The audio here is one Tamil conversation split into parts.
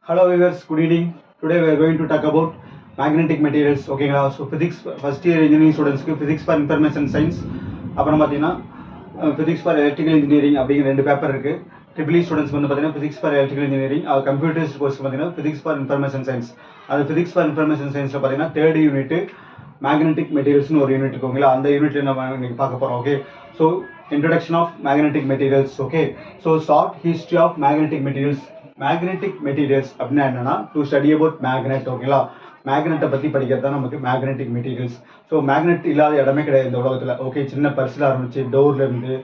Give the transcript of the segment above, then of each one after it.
Hello viewers, good evening. Today we are going to talk about magnetic materials. Okay, so physics first year engineering students physics for information science அப்புறம் பார்த்தீங்கன்னா physics for electrical engineering அப்படிங்கிற ரெண்டு பேப்பர் இருக்கு. ட்ரிபிள் இ ஸ்டூடெண்ட்ஸ் வந்து பார்த்தீங்கன்னா physics for electrical engineering computers course பார்த்தீங்கன்னா physics for information science. அது physics for information scienceல பார்த்தீங்கன்னா தேர்ட் யூனிட் மேக்னெட்டிக் மெட்டீரியல்ஸ்னு ஒரு யூனிட் இருக்குங்களா, அந்த யூனிட்ல நம்ம இன்னைக்கு பார்க்க போறோம். Okay, so introduction of magnetic materials. Okay, so short history of magnetic materials. Magnetic materials அப்படின்னா என்னன்னா டு ஸ்டடி அபவுட் மேக்னெட். ஓகேங்களா, மேக்னெட்டை பற்றி படிக்கிறது தான் நமக்கு மேக்னெட்டிக் மெட்டீரியல்ஸ். ஸோ மேக்னெட் இல்லாத இடமே கிடையாது இந்த உலகத்தில். ஓகே, சின்ன பர்ஸில் ஆரம்பிச்சு டோர்லேருந்து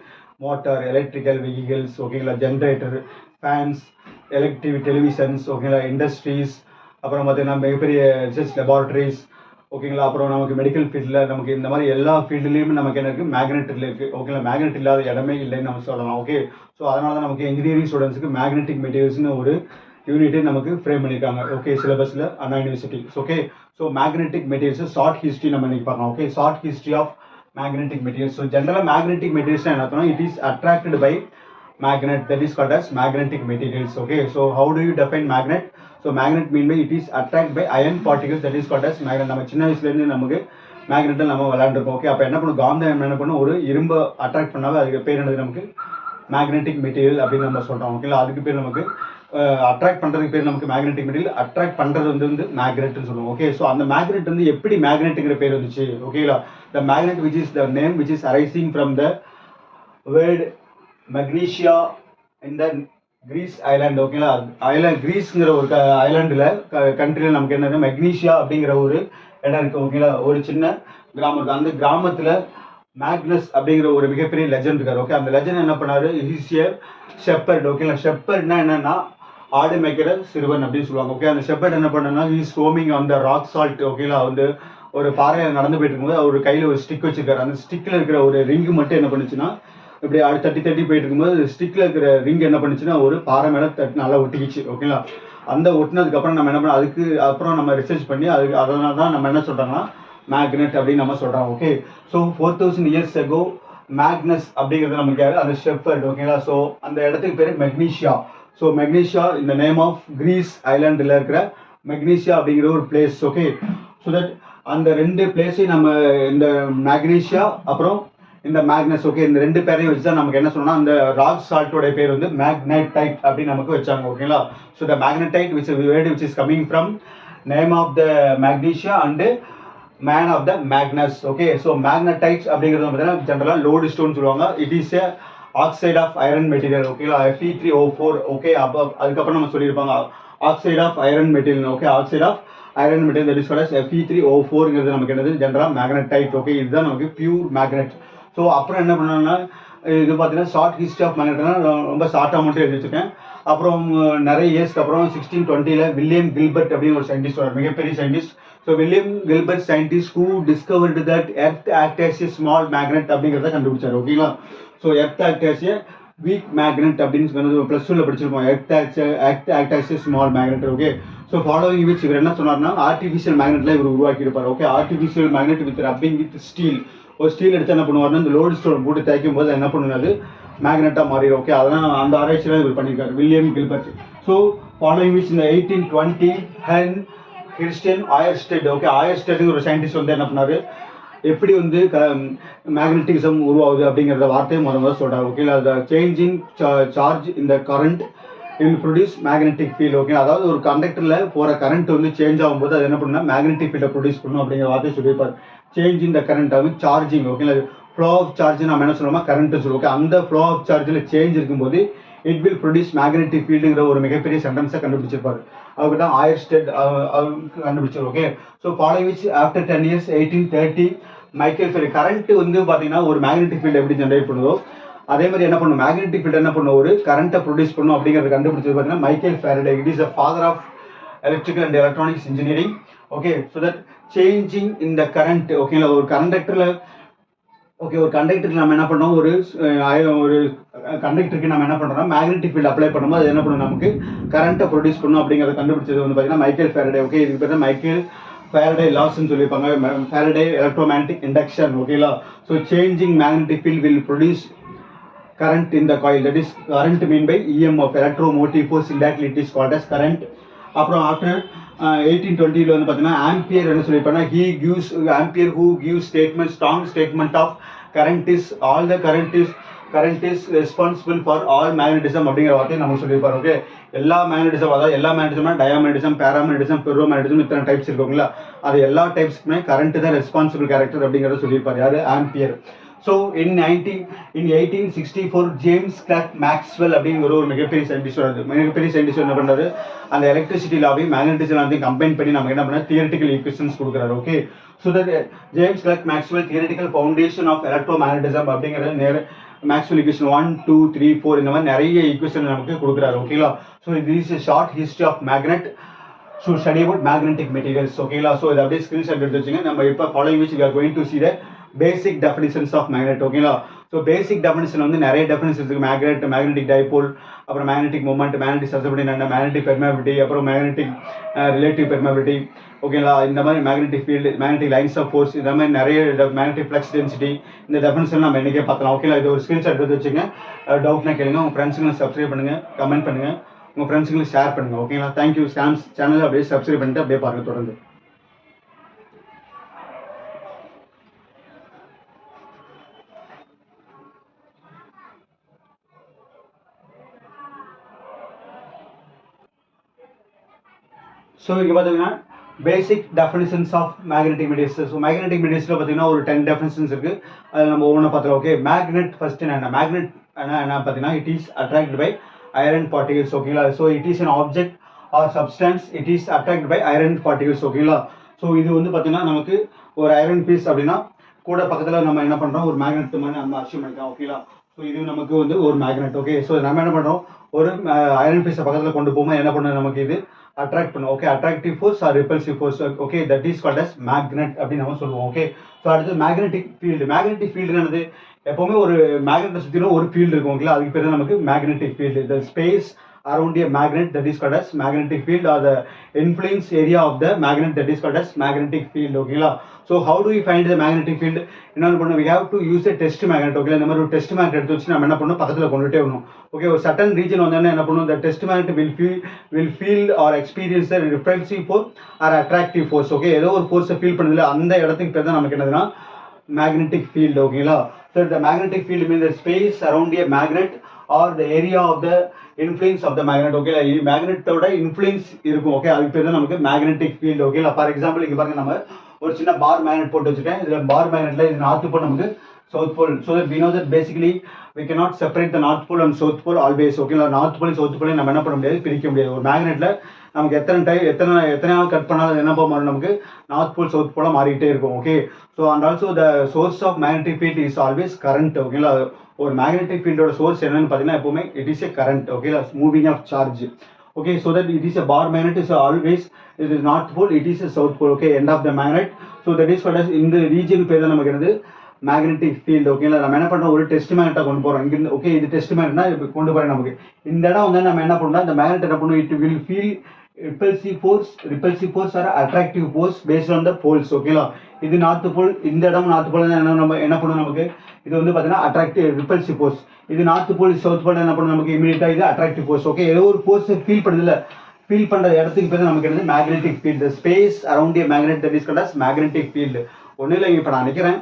மோட்டார், எலக்ட்ரிக்கல் வெஹிக்கிள்ஸ், ஓகேங்களா, ஜென்ரேட்டர், ஃபேன்ஸ், எலக்ட்ரிக் டெலிவிஷன்ஸ், ஓகேங்களா, இண்டஸ்ட்ரீஸ், அப்புறம் பார்த்தீங்கன்னா மிகப்பெரிய ரிசர்ச் லெபார்டரிஸ், ஓகேங்களா, அப்புறம் நமக்கு மெடிக்கல் ஃபீல்டில் நமக்கு இந்த மாதிரி எல்லா ஃபீல்டுலேயுமே நமக்கு என்ன இருக்குது, மேக்னெட்டில் இருக்குது. ஓகேங்களா, மேக்னெட் இல்லாத இடமே இல்லைன்னு நம்ம சொல்லலாம். ஓகே, ஸோ அதனால தான் நமக்கு இன்ஜினியரிங் ஸ்டூடெண்ட்ஸுக்கு மேக்னெட்டிக் மெட்டீரியல்ஸ்னு ஒரு யூனிட்டே நமக்கு ஃப்ரேம் பண்ணியிருக்காங்க. ஓகே, சிலபஸில் அண்ணா university. Okay, so magnetic materials short history நம்ம இன்னைக்கு பார்க்கலாம். Okay, short history of magnetic materials. So ஜென்ரலாக மேக்னெட்டிக் மெட்டீரியல்ஸ் என்ன அர்த்தம்னா it is attracted by magnet, that is called as magnetic materials. Okay, so how do you define magnet? So magnet mean by it is attracted by iron particles, that is called as magnet. நம்ம சின்ன வயசுல இருந்து நமக்கு மேக்னெட்டில் நம்ம விளையாண்டுருக்கோம். ஓகே, அப்போ என்ன பண்ணும், காந்தம் என்ன பண்ணும், ஒரு இரும்பை அட்ராக்ட் பண்ணாவே அதுக்கு பேர் என்னது, நமக்கு மேக்னெட்டிக் மெட்டீரியல் அப்படின்னு நம்ம சொல்றோம். ஓகேங்களா, அதுக்கு பேர் நமக்கு அட்ராக்ட் பண்றதுக்கு பேர் நமக்கு மேக்னெட்டிக் மெட்டீரியல். அட்ராக்ட் பண்றது வந்து மேக்னெட்னு சொல்லுவோம். ஓகே, ஸோ அந்த மேக்னெட் வந்து எப்படி மேக்னெட்டுங்கிற பேர் வந்துச்சு. ஓகேங்களா, the magnet which is the name which is arising from the word magnesia இந்த கிரீஸ் ஐலாண்ட். ஓகேங்களா, ஐலாண்ட் கிரீஸ்ங்கிற ஒரு ஐலாண்டில் கண்ட்ரியில் நமக்கு என்னது மெக்னீஷியா அப்படிங்கிற ஒரு இடம் இருக்குது. ஓகேங்களா, ஒரு சின்ன கிராமம் இருக்குது. அந்த கிராமத்தில் மேக்னஸ் அப்படிங்கிற ஒரு மிகப்பெரிய லெஜண்ட் இருக்கார். ஓகே, அந்த லெஜண்ட் என்ன பண்ணாரு, இஸ் ஏ ஷெப்பர்ட். ஓகேங்களா, ஷெப்பர்ட்னா என்னன்னா ஆடு மேய்க்கிற சிறுவன் அப்படின்னு சொல்லுவாங்க. ஓகே, அந்த ஷெப்பர்ட் என்ன பண்ணனா is roaming on the rock salt. ஓகேங்களா, வந்து ஒரு பாறையில் நடந்து போயிட்டு இருக்கும்போது அவர் கையில் ஒரு ஸ்டிக் வச்சிருக்காரு. அந்த ஸ்டிக்கில் இருக்கிற ஒரு ரிங்கு மட்டும் என்ன பண்ணுச்சுன்னா இப்படி தட்டி தட்டி போயிட்டு இருக்கும்போது ஸ்டிக்ல இருக்கிற ரிங் என்ன பண்ணுச்சுன்னா ஒரு பாறை மேலே தட்டி நல்லா ஒட்டிக்கிச்சு. ஓகேங்களா, அந்த ஒட்டினதுக்கு அப்புறம் நம்ம என்ன பண்ணோம், அதுக்கு அப்புறம் நம்ம ரிசர்ச் பண்ணி அதுக்கு அதனால தான் நம்ம என்ன சொல்றோம்னா மேக்னெட் அப்படின்னு நம்ம சொல்றோம். Okay, so 4000 years ago Magnus அப்படிங்கிறது நமக்கு யாரு, அந்த ஷெப்பர்ட். ஓகேங்களா, ஸோ அந்த இடத்துக்கு பேர் மெக்னீஷியா. ஸோ மெக்னீஷியா இந்த நேம் ஆஃப் கிரீஸ் ஐலாண்டில் இருக்கிற மெக்னீஷியா அப்படிங்கிற ஒரு பிளேஸ். ஓகே, ஸோ தட் அந்த ரெண்டு பிளேஸையும் நம்ம இந்த மேக்னீஷியா அப்புறம் இந்த மேக்னஸ், ஓகே, இந்த ரெண்டு பேரையும் வச்சு தான் நமக்கு என்ன சொல்லணும்னா அந்த ராக் சால்ட்டோட பேர் வந்து மேக்னைடைட் அப்படின்னு நமக்கு வச்சாங்க. ஓகேங்களா, so the magnetite which word which is coming from name of the மேக்னீஷியா and man of the Magnus. Okay, so மேக்னடைட்ஸ் அப்படிங்கிறது பார்த்தீங்கன்னா ஜென்ரலாக லோடு ஸ்டோன் சொல்லுவாங்க. It is A oxide of iron material. ஓகேங்களா, Fe3O4. ஓகே, அப்போ அதுக்கப்புறம் நம்ம சொல்லியிருப்பாங்க oxide of iron material. Okay, oxide of iron material that is called as Fe3O4ங்கிறது நமக்கு என்னது ஜென்ரலாக மேக்னடைட். ஓகே, இதுதான் நமக்கு பியூர் மேக்னெட். ஸோ அப்புறம் என்ன பண்ணோம்னா இது பார்த்தீங்கன்னா ஷார்ட் ஹிஸ்ட்ரி ஆஃப் மேக்னெட்னா ரொம்ப ஷார்ட்டாக மட்டும் எழுதி வச்சுருக்கேன். அப்புறம் நிறைய இயர்ஸ்க்கு அப்புறம் 1620 வில்லியம் கில்பர்ட் அப்படின்னு ஒரு சயின்டிஸ்ட் வர மிகப்பெரிய scientist. So William Gilbert scientist who discovered that earth act as a small magnet அப்படிங்கிறத கண்டுபிடிச்சார். ஓகேங்களா, so earth act as a week magnet அப்படின்னு சொன்னது ப்ளஸ் 2ல படிச்சிருப்போம். Earth act as a small magnet. Okay, so following which இவர் என்ன சொன்னார்னா ஆர்டிஃபிஷியல் மேக்னெட்ல இவர் உருவாக்கி இருப்பார். Okay, artificial magnet with rubbing with steel. ஒரு ஸ்டீல் எடுத்து என்ன பண்ணுவார்னா இந்த லோடு ஸ்டோன் போட்டு தேய்க்கும் போது என்ன பண்ணுது மேக்னெட்டாக மாறிடும். ஓகே, அதெல்லாம் அந்த ஆராய்ச்சியில் இவர் பண்ணியிருக்காரு William Gilbert. So following which இந்த 1820 ஹென் கிறிஸ்டியன் ஆயர்ஸ்டெட். ஓகே, ஆயர்ஸ்டெட்னு ஒரு சயின்டிஸ்ட் வந்து என்ன பண்ணாரு, எப்படி வந்து மேக்னட்டிசம் உருவாகுது அப்படிங்கிறத வார்த்தையை முதல்ல சொல்றாரு. ஓகே, அந்த சேஞ்சிங் சார்ஜ் இந்த current will produce magnetic field. Okay, அதாவது ஒரு கண்டக்டரில் போகிற கரண்ட் வந்து சேஞ்ச் ஆகும்போது அது என்ன பண்ணுன்னா மேக்னெட்டிக் ஃபீல்டை ப்ரொடியூஸ் பண்ணும் அப்படிங்கிற வார்த்தையை சொல்லியிருப்பார். சேஞ்ச் இன் த கரண்ட் ஆகும் charging. Okay, flow of charge நம்ம என்ன சொல்லுவோமா கரண்ட் சொல்லுவோம். ஓகே, அந்த ஃப்ளோ ஆஃப் சார்ஜில் சேஞ்ச் இருக்கும்போது இட் வில் ப்ரொடியூஸ் மேக்னெட்டிக் ஃபீல்டுங்கிற ஒரு மிகப்பெரிய சென்டென்ஸை கண்டுபிடிச்சிருப்பாரு. அவருக்கு தான் ஆயர்ஸ்டெட் கண்டுபிடிச்சார். Okay, so following which after 10 years 1830 Michael Faraday. Current வந்து பார்த்தீங்கன்னா ஒரு மேக்னெட்டிக் ஃபீல்டு எப்படி ஜென்ரேட் பண்ணுதோ அதே மாதிரி என்ன பண்ணும் மேக்னெட்டிக் ஃபீல்டு என்ன பண்ணும் ஒரு கரண்ட்டை ப்ரொடியூஸ் பண்ணும் அப்படிங்கிறத கண்டுபிடிச்சது பார்த்தீங்கன்னா Michael Faraday. It is the father of electrical and electronics engineering. Okay, so that changing இந்த கரண்ட். ஓகேங்களா, ஒரு கண்டக்டரில் ஒரு கண்டக்டருக்கு நம்ம என்ன பண்ணோம் ஒரு கண்டக்டருக்கு நம்ம என்ன பண்ணுறோம்னா மேக்னெட்டிக் ஃபீல்டு அப்ளை பண்ணும்போது அது என்ன பண்ணும் நமக்கு கரண்ட்டை ப்ரொடியூஸ் பண்ணும் அப்படிங்கிறத கண்டுபிடிச்சது வந்து பார்த்தீங்கன்னா மைக்கேல் ஃபெரடே. ஓகே, இதுக்கு பேர் மைக்கேல் ஃபேரடே லாஸ்ன்னு சொல்லியிருப்பாங்க. Faraday electromagnetic induction. ஓகேங்களா, so changing magnetic field will produce current in the coil, that is current mean by EMF, electromotive force, indirectly it is called as current. அப்புறம் ஆஃப்டர் 1820 வந்து பார்த்தீங்கன்னா ஆம்பியர் என்ன சொல்லியிருப்பாங்கன்னா he gives ampere who gives statement strong statement of current is all the current is responsible for all magnetism அப்படிங்கிற வார்த்தையை நம்ம சொல்லியிருப்பாரு. ஓகே, எல்லா மேக்னட்டிசம், அதாவது எல்லா மேக்னட்டிசம்னா டயாமேக்னட்டிசம், பேராமேக்னட்டிசம், பெர்ரோமேக்னட்டிசம், இத்தனை டைப்ஸ் இருக்குங்களா, அது எல்லா டைப்ஸ்க்குமே கரண்ட் தான் ரெஸ்பான்சிபிள் கேரக்டர் அப்படிங்கிறத சொல்லியிருப்பாரு யாரு, ampere. So in 1864 James Clark Maxwell அப்படிங்கிற ஒரு மிகப்பெரிய சயின்டிஸ்ட் என்ன பண்ணுறாரு, அந்த எலக்ட்ரிசிட்டி லாவையும் மேக்னட்டிசம் லாவையும் கம்பைன் பண்ணி நமக்கு என்ன பண்ண தியரிட்டிக்கல் ஈக்குவேஷன்ஸ் கொடுக்குறாரு. Okay, so that James Clark Maxwell theoretical foundation of எலக்ட்ரோமேக்னட்டிசம் அப்படிங்கிற மேக்ஸ்வெல் ஈக்குவேஷன் 1, 2, 3, 4 இந்த மாதிரி நிறைய ஈக்குவேஷன் நமக்கு கொடுக்குறாரு. ஓகேங்களா, ஸோ இது is short history of magnet. So study about magnetic materials. ஓகேங்களா, ஸோ இதை அப்படியே ஸ்கிரீன்ஷாட் எடுத்து வச்சுங்க. நம்ம இப்போ following which we are going to see the basic definitions of magnet. ஓகேங்களா, ஸோ பேசிக் டெஃபினிஷன் வந்து நிறைய டெஃபினிஷன்ஸ் இருக்குது. மேக்னெட்டிக் டைபோல், அப்புறம் magnetic moment, magnetic susceptibility, magnetic permeability, அப்புறம் மேக்னெட்டிக் ரிலேட்டிவ் பெர்மியபிலிட்டி. ஓகேங்களா, இந்த மாதிரி magnetic field, magnetic lines of force, இந்த மாதிரி நிறைய மேக்னெட்டிக் ஃப்ளக்ஸ் டென்சிட்டி, இந்த டெஃபினிஷன் நம்ம இன்றைக்கே பார்க்கலாம். ஓகேங்களா, இது ஒரு ஸ்கிரீன்ஷாட் எடுத்து வச்சுங்க. டவுட்னா கேளுங்க. உங்கள் ஃப்ரெண்ட்ஸுங்களுக்கு சப்ஸ்கிரைப் பண்ணுங்கள், கமெண்ட் பண்ணுங்கள், உங்கள் ஃப்ரெண்ட்ஸுங்களுக்கு ஷேர் பண்ணுங்கள். ஓகேங்களா, தேங்க்யூ. ஸ்கேம்ஸ் சேனல் அப்படியே சப்ஸ்கிரைப் பண்ணிட்டு அப்படியே பாருங்கள் தொடர்ந்து. ஸோ இங்கே பார்த்தீங்கன்னா basic definitions of magnetic materials. So magnetic மெட்டீரியல்ஸில் பார்த்தீங்கன்னா ஒரு 10 டெஃபினிஷன்ஸ் இருக்குது. அதில் நம்ம ஒவ்வொன்று பார்த்துக்கலாம். ஓகே, மேக்னெட் ஃபர்ஸ்ட் என்ன, மேக்னெட் என்ன பார்த்தீங்கன்னா it is attract by iron particles. ஓகேங்களா, so it is an object or substance, it is attract by iron particles. ஓகேங்களா, ஸோ இது வந்து பார்த்தீங்கன்னா நமக்கு ஒரு ஐரன் பீஸ் அப்படின்னா கூட பக்கத்தில் நம்ம என்ன பண்ணுறோம், ஒரு மேக்னெட் மாதிரி நம்ம அச்சீவ் பண்ணிக்கலாம். ஓகேங்களா, ஸோ இது நமக்கு வந்து ஒரு மேக்னெட். ஓகே, ஸோ நம்ம என்ன பண்ணுறோம், ஒரு ஐரன் பீஸை பக்கத்தில் கொண்டு போகும்போது என்ன பண்ணுறது, நமக்கு இது அட்ராக்ட் பண்ணும். Okay, attractive force or repulsive force. Okay, that is called as magnet அப்படின்னு நம்ம சொல்லுவோம். ஓகே, ஸோ அடுத்து மேக்னெட்டிக் ஃபீல்டு. மேக்னெட்டிக் ஃபீல்டுங்கிறது எப்பவுமே ஒரு மேக்னெட்டை சுற்றிலும் ஒரு ஃபீல்டு இருக்கும். ஓகே, அதுக்கு பேர் நமக்கு magnetic field. The space around a magnet, that is called as magnetic field, or the influence area of the magnet, that is called as magnetic field. Okay la, so how do we find the magnetic field? என்ன பண்ணணும், we have to use a test magnet. Okay, இந்த மாதிரி ஒரு டெஸ்ட் மேக்னெட் எடுத்து வச்சு நம்ம என்ன பண்ணணும், பக்கத்தில் கொண்டுட்டே வரணும். ஓகே, ஒரு சர்டன் ரீஜன் வந்தோடனே என்ன பண்ணணும், the test magnet will feel or experience the repulsive force or attractive force. Okay, ஏதோ ஒரு ஃபோர்ஸை ஃபீல் பண்ணுதில்ல, அந்த இடத்துக்கு பேர் தான் நமக்கு என்னதுன்னா மேக்னெட்டிக் ஃபீல்டு. ஓகேங்களா, so the magnetic field means the space around a magnet or the area of the influence of the magnet. Okay, மேக்னெட்டோட இன்ஃப்ளூயன்ஸ் இருக்கும். ஓகே, அதுக்கு பேர் தான் நமக்கு மேக்னெட்டிக் ஃபீல்டு. ஓகேங்களா, ஃபார் எக்ஸாம்பிள் இங்கே பாருங்க, நம்ம ஒரு சின்ன பார் மேக்னெட் போட்டு வச்சுருக்கேன். இதில் பார் மேக்னெட்டில் இது நார்த் போல் நமக்கு south pole. So that we know that basically we cannot separate the north pole and south pole always. ஓகேங்களா, நார்த் போலையும் சவுத் போலையும் நம்ம என்ன பண்ண முடியாது, பிரிக்க முடியாது. ஒரு மேக்னெட்டில் நமக்கு எத்தனை கட் பண்ணாலும் என்ன போகும், நமக்கு நார்த் போல் சவுத் போலாக மாறிக்கிட்டே இருக்கும். Okay, so and also the source of magnetic field is always current. ஓகேங்களா, ஒரு மேக்னெட்டிக் ஃபீல்டோட சோர்ஸ் என்னன்னு பார்த்தீங்கன்னா எப்பவுமே இட் இஸ் ஏ கரண்ட். ஓகேங்களா, moving of charge. Okay, so that it is a bar magnet is always it is north pole, it is a south pole. Okay, end of the magnet. So that is called as இந்த ரீஜன் பேர் தான் நமக்கு என்னது, மேக்னெட்டிக் ஃபீல்டு. ஓகேங்களா, நம்ம என்ன பண்ணுறோம், ஒரு டெஸ்ட் மேக்னெட்டை கொண்டு போகிறோம் இங்கிருந்து. ஓகே, இது டெஸ்ட் மேக்னெட்னா இப்போ கொண்டு போகிறேன் நமக்கு இந்த இடம் வந்து நம்ம என்ன பண்ணோம்னா, இந்த மேக்னெட் என்ன பண்ணுவோம், it will feel repulsive force or attractive force based on the poles. ஓகேங்களா, இது நார்த் போல், இந்த இடம் நார்த் போல் நம்ம என்ன பண்ணுவோம், நமக்கு இது வந்து பார்த்தீங்கன்னா அட்ராக்டிவ் ரிப்பல்சிவ் ஃபோர்ஸ். இது நார்த் போல் சவுத் போல் என்ன பண்ணும், நமக்கு இமீடியட்டாக இது அட்ராக்டிவ் ஃபோர்ஸ். ஓகே, ஏதோ ஒரு ஃபோர்ஸ் ஃபீல் பண்ணுதில்ல, ஃபீல் பண்ணுற இடத்துக்கு பேர் நமக்கு என்னது magnetic field. Space around a magnet, that is called as magnetic field. ஒன்றும் இல்லை, இப்போ நான் நிற்கிறேன்,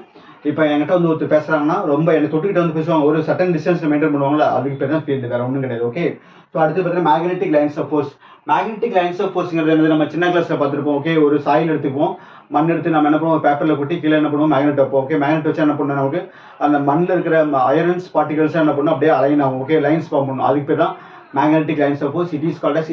இப்போ என்கிட்ட வந்து ஒருத்தர் பேசுகிறாங்கன்னா ரொம்ப என்னை தொட்டுக்கிட்ட வந்து பேசுவாங்க, ஒரு சர்டன் டிஸ்டன்ஸில் மெயின்டைன் பண்ணுவாங்களா, அதுக்கு பேர் தான் ஃபீல்டு, வேறு ஒன்றும் கிடையாது. ஓகே, ஸோ அடுத்து பார்த்தீங்கன்னா magnetic lines of force. Magnetic lines of ஃபோர்ஸ்ங்கிறது என்னது, நம்ம சின்ன கிளாஸில் பார்த்துருப்போம். ஓகே, ஒரு சாயில் எடுத்துக்குவோம், மண் எடுத்து நம்ம என்ன பண்ணுவோம், பேப்பரில் கொட்டி கீழே என்ன பண்ணுவோம், மேக்னெட் வைப்போம். ஓகே, மேக்னெட் வச்சு என்ன பண்ணணும், நமக்கு அந்த மண்ணில் இருக்கிற அயரன்ஸ் பார்ட்டிகல்ஸ் என்ன பண்ணணும், அப்படியே அலைன் ஆகும். ஓகே, லைன்ஸ் ஃபார்ம் பண்ணணும், அதுக்கு பேர் தான் magnetic lines of force. It is called as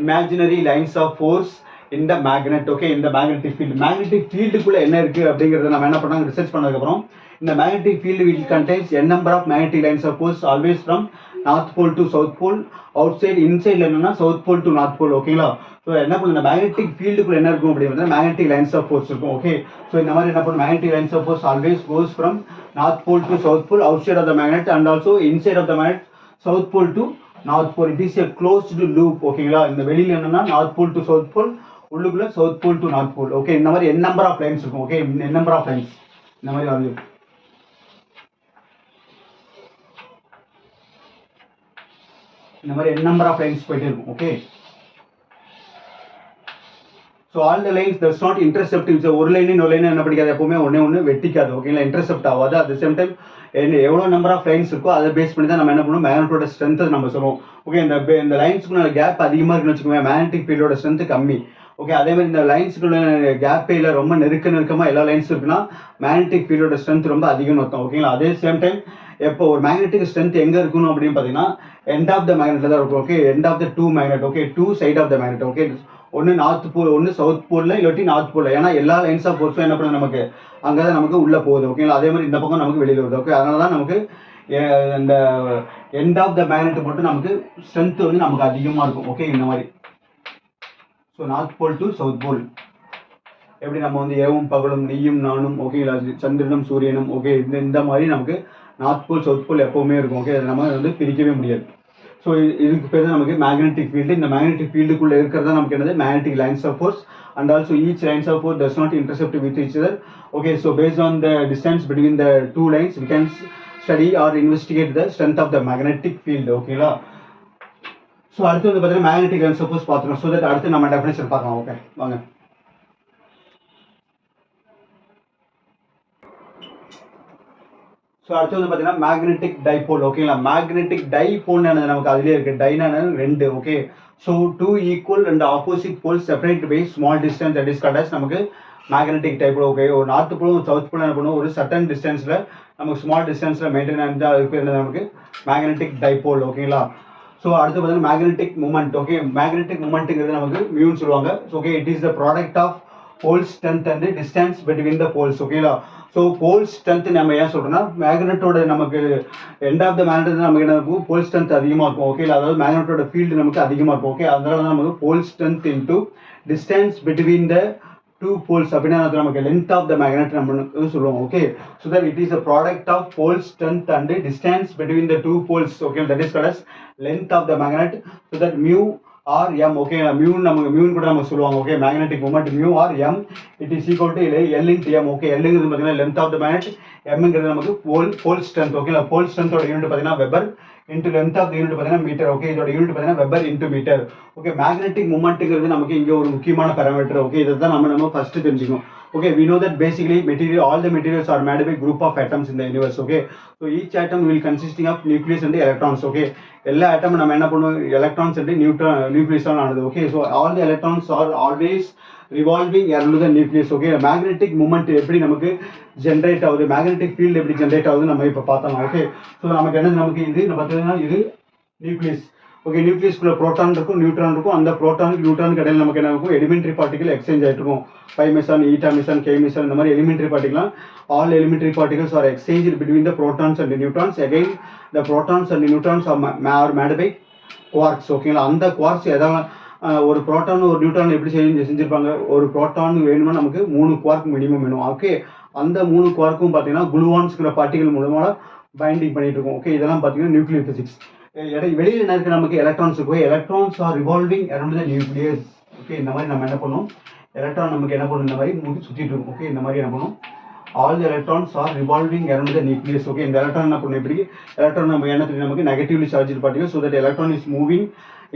imaginary lines of force இந்த மேக்னெட். ஓகே, இந்த மேக்னெட்டிக் ஃபீல்டு. மேக்னெட்டிக் ஃபீல்டுக்குள்ளே என்ன இருக்குது அப்படிங்கிறத நம்ம என்ன பண்ணாங்க, ரிசர்ச் பண்ணதுக்கப்புறம் இந்த magnetic field will contains n number of magnetic lines of force always from north pole to south pole, outside inside என்னன்னா south pole to north pole. ஓகேங்களா, ஸோ என்ன பண்ணும், இந்த மேக்னெட்டிக் ஃபீல்டுக்குள்ள என்ன இருக்கும் அப்படின்னா மேக்னெட்டிக் லைன்ஸ் ஆஃப் ஃபோர்ஸ் இருக்கும். ஓகே, ஸோ இந்த மாதிரி என்ன பண்ணும், magnetic lines of force always goes from north pole to south pole, outside of the magnet and also inside of the magnet, south pole to north pole. It is a closed loop. ஓகேங்களா, இந்த வெளியில் என்னன்னா north pole to south pole, உள்ளுக்குள்ள south pole to north pole. Okay, இந்த மாதிரி n நம்பர் ஆஃப் லைன்ஸ் இருக்கும். Okay, n number of lines இந்த மாதிரி வந்து இந்த மாதிரி n நம்பர் ஆஃப் லைன்ஸ் போயிட்டே இருக்கும். Okay, so all the lines that's not interceptive. ஒரு லைன் இன்னொரு லைன் என்ன படிக்காது, எப்பவுமே ஒன்று வெட்டிக்காது. ஓகேங்களா, இன்டர்செப்ட் ஆகாது. அட் த சேம் டைம் எவ்வளோ நம்பர் ஆஃப் லைன்ஸ் இருக்கோ அதை பேஸ் பண்ணி தான் நம்ம என்ன பண்ணுவோம், மேக்னெட்டோட ஸ்ட்ரென்த் நம்ம சொல்லுவோம். ஓகே, இந்த லைன்ஸ்க்குள்ள கேப் அதிகமாக இருக்குன்னு வச்சுக்கோங்க, மேக்னெட்டிக் ஃபீல்டோட ஸ்ட்ரென்த் கம்மி. ஓகே, அதே மாதிரி இந்த லைன்ஸுக்குள்ள கேப்பே இல்லை, ரொம்ப நெருக்கமாக எல்லா லைன்ஸ் இருக்குன்னா மேக்னெட்டிக் ஃபீல்டோட ஸ்ட்ரென்த் ரொம்ப அதிகம்னு அர்த்தம். ஓகேங்களா, அதே சேம் டைம் எப்போ ஒரு மேக்னெட்டிக் ஸ்ட்ரென்த் எங்கே இருக்கணும் அப்படின்னு பார்த்தீங்கன்னா எண்ட் ஆஃப் த மேக்னெட்டில் தான் இருக்கும். Okay, end of the two magnet. Okay, two side of the magnet. Okay, ஒன்று நார்த் போல், ஒன்று சவுத் போலில், இல்லாட்டி நார்த் போலில். ஏன்னா எல்லா லைன்ஸ் ஆஃப் ஃபோர்ஸும் என்ன பண்ணுது, நமக்கு அங்கே தான் நமக்கு உள்ளே போகுது. ஓகேங்களா, அதே மாதிரி இந்த பக்கம் நமக்கு வெளியில் வருது. ஓகே, அதனால தான் நமக்கு இந்த எண்ட் ஆஃப் த மேக்னெட் மட்டும் நமக்கு ஸ்ட்ரென்த் வந்து நமக்கு அதிகமாக இருக்கும். ஓகே, இந்த மாதிரி. So north pole to south pole எப்படி நம்ம வந்து இரவும் பகலும் நீயும் நானும், ஓகேங்களா, சந்திரனும் சூரியனும், ஓகே, இந்த மாதிரி நமக்கு நார்த் போல் சவுத் போல் எப்போவுமே இருக்கும். ஓகே, அதை நம்ம வந்து பிரிக்கவே முடியாது. ஸோ இதுக்கு பேர் தான் நமக்கு மேக்னெட்டிக் ஃபீல்டு. இந்த மேக்னெட்டிக் ஃபீல்டுக்குள்ளே இருக்கிறதா நமக்கு என்னது, magnetic lines of force. And also each lines of force does not intersect with each other. Okay, so based on the distance between the two lines we can study or investigate the strength of the magnetic field. ஓகேங்களா, ஸோ அடுத்து வந்து பார்த்தீங்கன்னா மேக்னெட்டிக் லைன்ஸ் ஆஃப் ஃபோர்ஸ் பார்த்துக்கணும். ஸோ தட் அடுத்து நம்ம டெஃபினேஷன் பார்க்கலாம். ஓகே, வாங்க. ஸோ அடுத்து வந்து பார்த்தீங்கன்னா மேக்னெட்டிக் டைபோல். ஓகேங்களா, மேக்னெட்டிக் டைபோல் நமக்கு அதுலேயே இருக்குது. டைனான ரெண்டு. Okay, so two equal and opposite pole separate by small distance that is called as நமக்கு மேக்னெட்டிக் டைபோல். ஓகே, ஒரு நார்த் போலும் சவுத் போலும் என்ன பண்ணுவோம், ஒரு சர்டன் டிஸ்டன்ஸில் நமக்கு ஸ்மால் டிஸ்டன்ஸில் மெயின்டைன் ஆனது, அதுக்கு பேர் நமக்கு மேக்னெட்டிக் டைபோல். ஓகேங்களா, ஸோ அடுத்து பார்த்தீங்கன்னா மேக்னெட்டிக் மூமெண்ட். ஓகே, மேக்னெட்டிக் மூமெண்ட்டுங்கிறது நமக்கு மியூன்னு சொல்லுவாங்க. Okay, it is the product of pole strength and distance between the poles. ஓகேங்களா, ஸோ போல் ஸ்ட்ரென்த் நம்ம ஏன் சொல்கிறோம்னா மேக்னெட்டோட நமக்கு எண்ட் ஆஃப் த மேக்னெட் நமக்கு என்ன இருக்கும், போல் ஸ்ட்ரென்த் அதிகமாக இருக்கும். ஓகே, அதாவது மேக்னெட்டோட ஃபீல்டு நமக்கு அதிகமாக இருக்கும். ஓகே, அதனால தான் நமக்கு pole strength into distance between the two poles அப்படின்னா நமக்கு லென்த் ஆஃப் த மேக்னெட் நம்ம சொல்லுவோம். Okay, so that it is the product of pole strength and distance between the two poles. Okay, that is called as length of the magnet. So that mu or M. Okay, மியூன் கூட நம்ம சொல்லுவாங்க. Okay, magnetic moment mu or M it is equal to L into M. Okay, எல்லுங்கிறது பார்த்தீங்கன்னா லென்த் ஆஃப் த மேக்னெட், எம்ங்கிறது நமக்கு போல் ஸ்ட்ரென்த். ஓகே, போல் ஸ்ட்ரென்த்தோட யூனிட் பார்த்தீங்கன்னா weber into length of the unit பார்த்தீங்கன்னா மீட்டர். ஓகே, இதோட யூனிட் பார்த்தீங்கன்னா weber into metre. Okay, magnetic மூமெண்ட்டுங்கிறது நமக்கு இங்கே ஒரு முக்கியமான பேராமீட்டர். ஓகே, இதை தான் நம்ம ஃபர்ஸ்ட் தெரிஞ்சுக்கணும். Okay, we know that basically all the materials are made by group of atoms in the universe. Okay, so each atom will consisting of nucleus and the electrons. Okay, எல்லா atom நம்ம என்ன பண்ணுவோம், electrons and nucleus ஆனது. Okay, so all the electrons are always revolving around the nucleus. Okay, magnetic moment எப்படி நமக்கு ஜெனரேட் ஆகுது, magnetic field எப்படி ஜெனரேட் ஆகுது நம்ம இப்போ பார்த்தோம். ஓகே, ஸோ நமக்கு என்ன, நமக்கு இது பார்த்தீங்கன்னா இது நியூக்ளியஸ். ஓகே, நியூக்ளியஸ்குள்ள புரோட்டான் இருக்கும், நியூட்ரான் இருக்கும். அந்த புரோட்டானுக்கு நியூட்ரானுக்கு இடையில நமக்கு என்ன இருக்கும், எலிமெண்ட்ரி பார்ட்டிகல் எக்ஸ்சேஞ்ச் ஆகிட்டு இருக்கும். Pi meson, eta meson, K meson, இந்த மாதிரி elementary particle. All elementary particles are exchange between the protons and neutrons. Again the protons and neutrons are made by quarks. ஓகேங்களா, அந்த குவார்க்ஸ் எதாவது ஒரு புரோட்டான் ஒரு நியூட்ரான் எப்படி செஞ்சிருப்பாங்க, ஒரு புரோட்டான் வேணுமா நமக்கு 3 குவார்க் மினிமம் வேணும். ஓகே, அந்த 3 குவார்க்கும் பார்த்தீங்கன்னா குளுவான்ஸ்கிற பார்ட்டிகல் மூலமாக பைண்டிங் பண்ணிட்டு இருக்கும். ஓகே, இதெல்லாம் பார்த்தீங்கன்னா நியூக்ளியர் பிசிக்ஸ். வெளியில் என்ன இருக்கு, நமக்கு எலக்ட்ரான்ஸ் இருக்கும். Electrons R revolving around the nucleus. Okay, இந்த மாதிரி நம்ம என்ன பண்ணுவோம், எலக்ட்ரான் நமக்கு என்ன பண்ணும், இந்த மாதிரி நமக்கு சுற்றிட்டு இருக்கும். ஓகே, இந்த மாதிரி என்ன பண்ணும், all the electrons are revolving around the nucleus. Okay, இந்த எலக்ட்ரான் என்ன பண்ணும், எப்படி எலக்ட்ரான் நம்ம என்ன தெரியும், நமக்கு negatively charged particle. so that electron is moving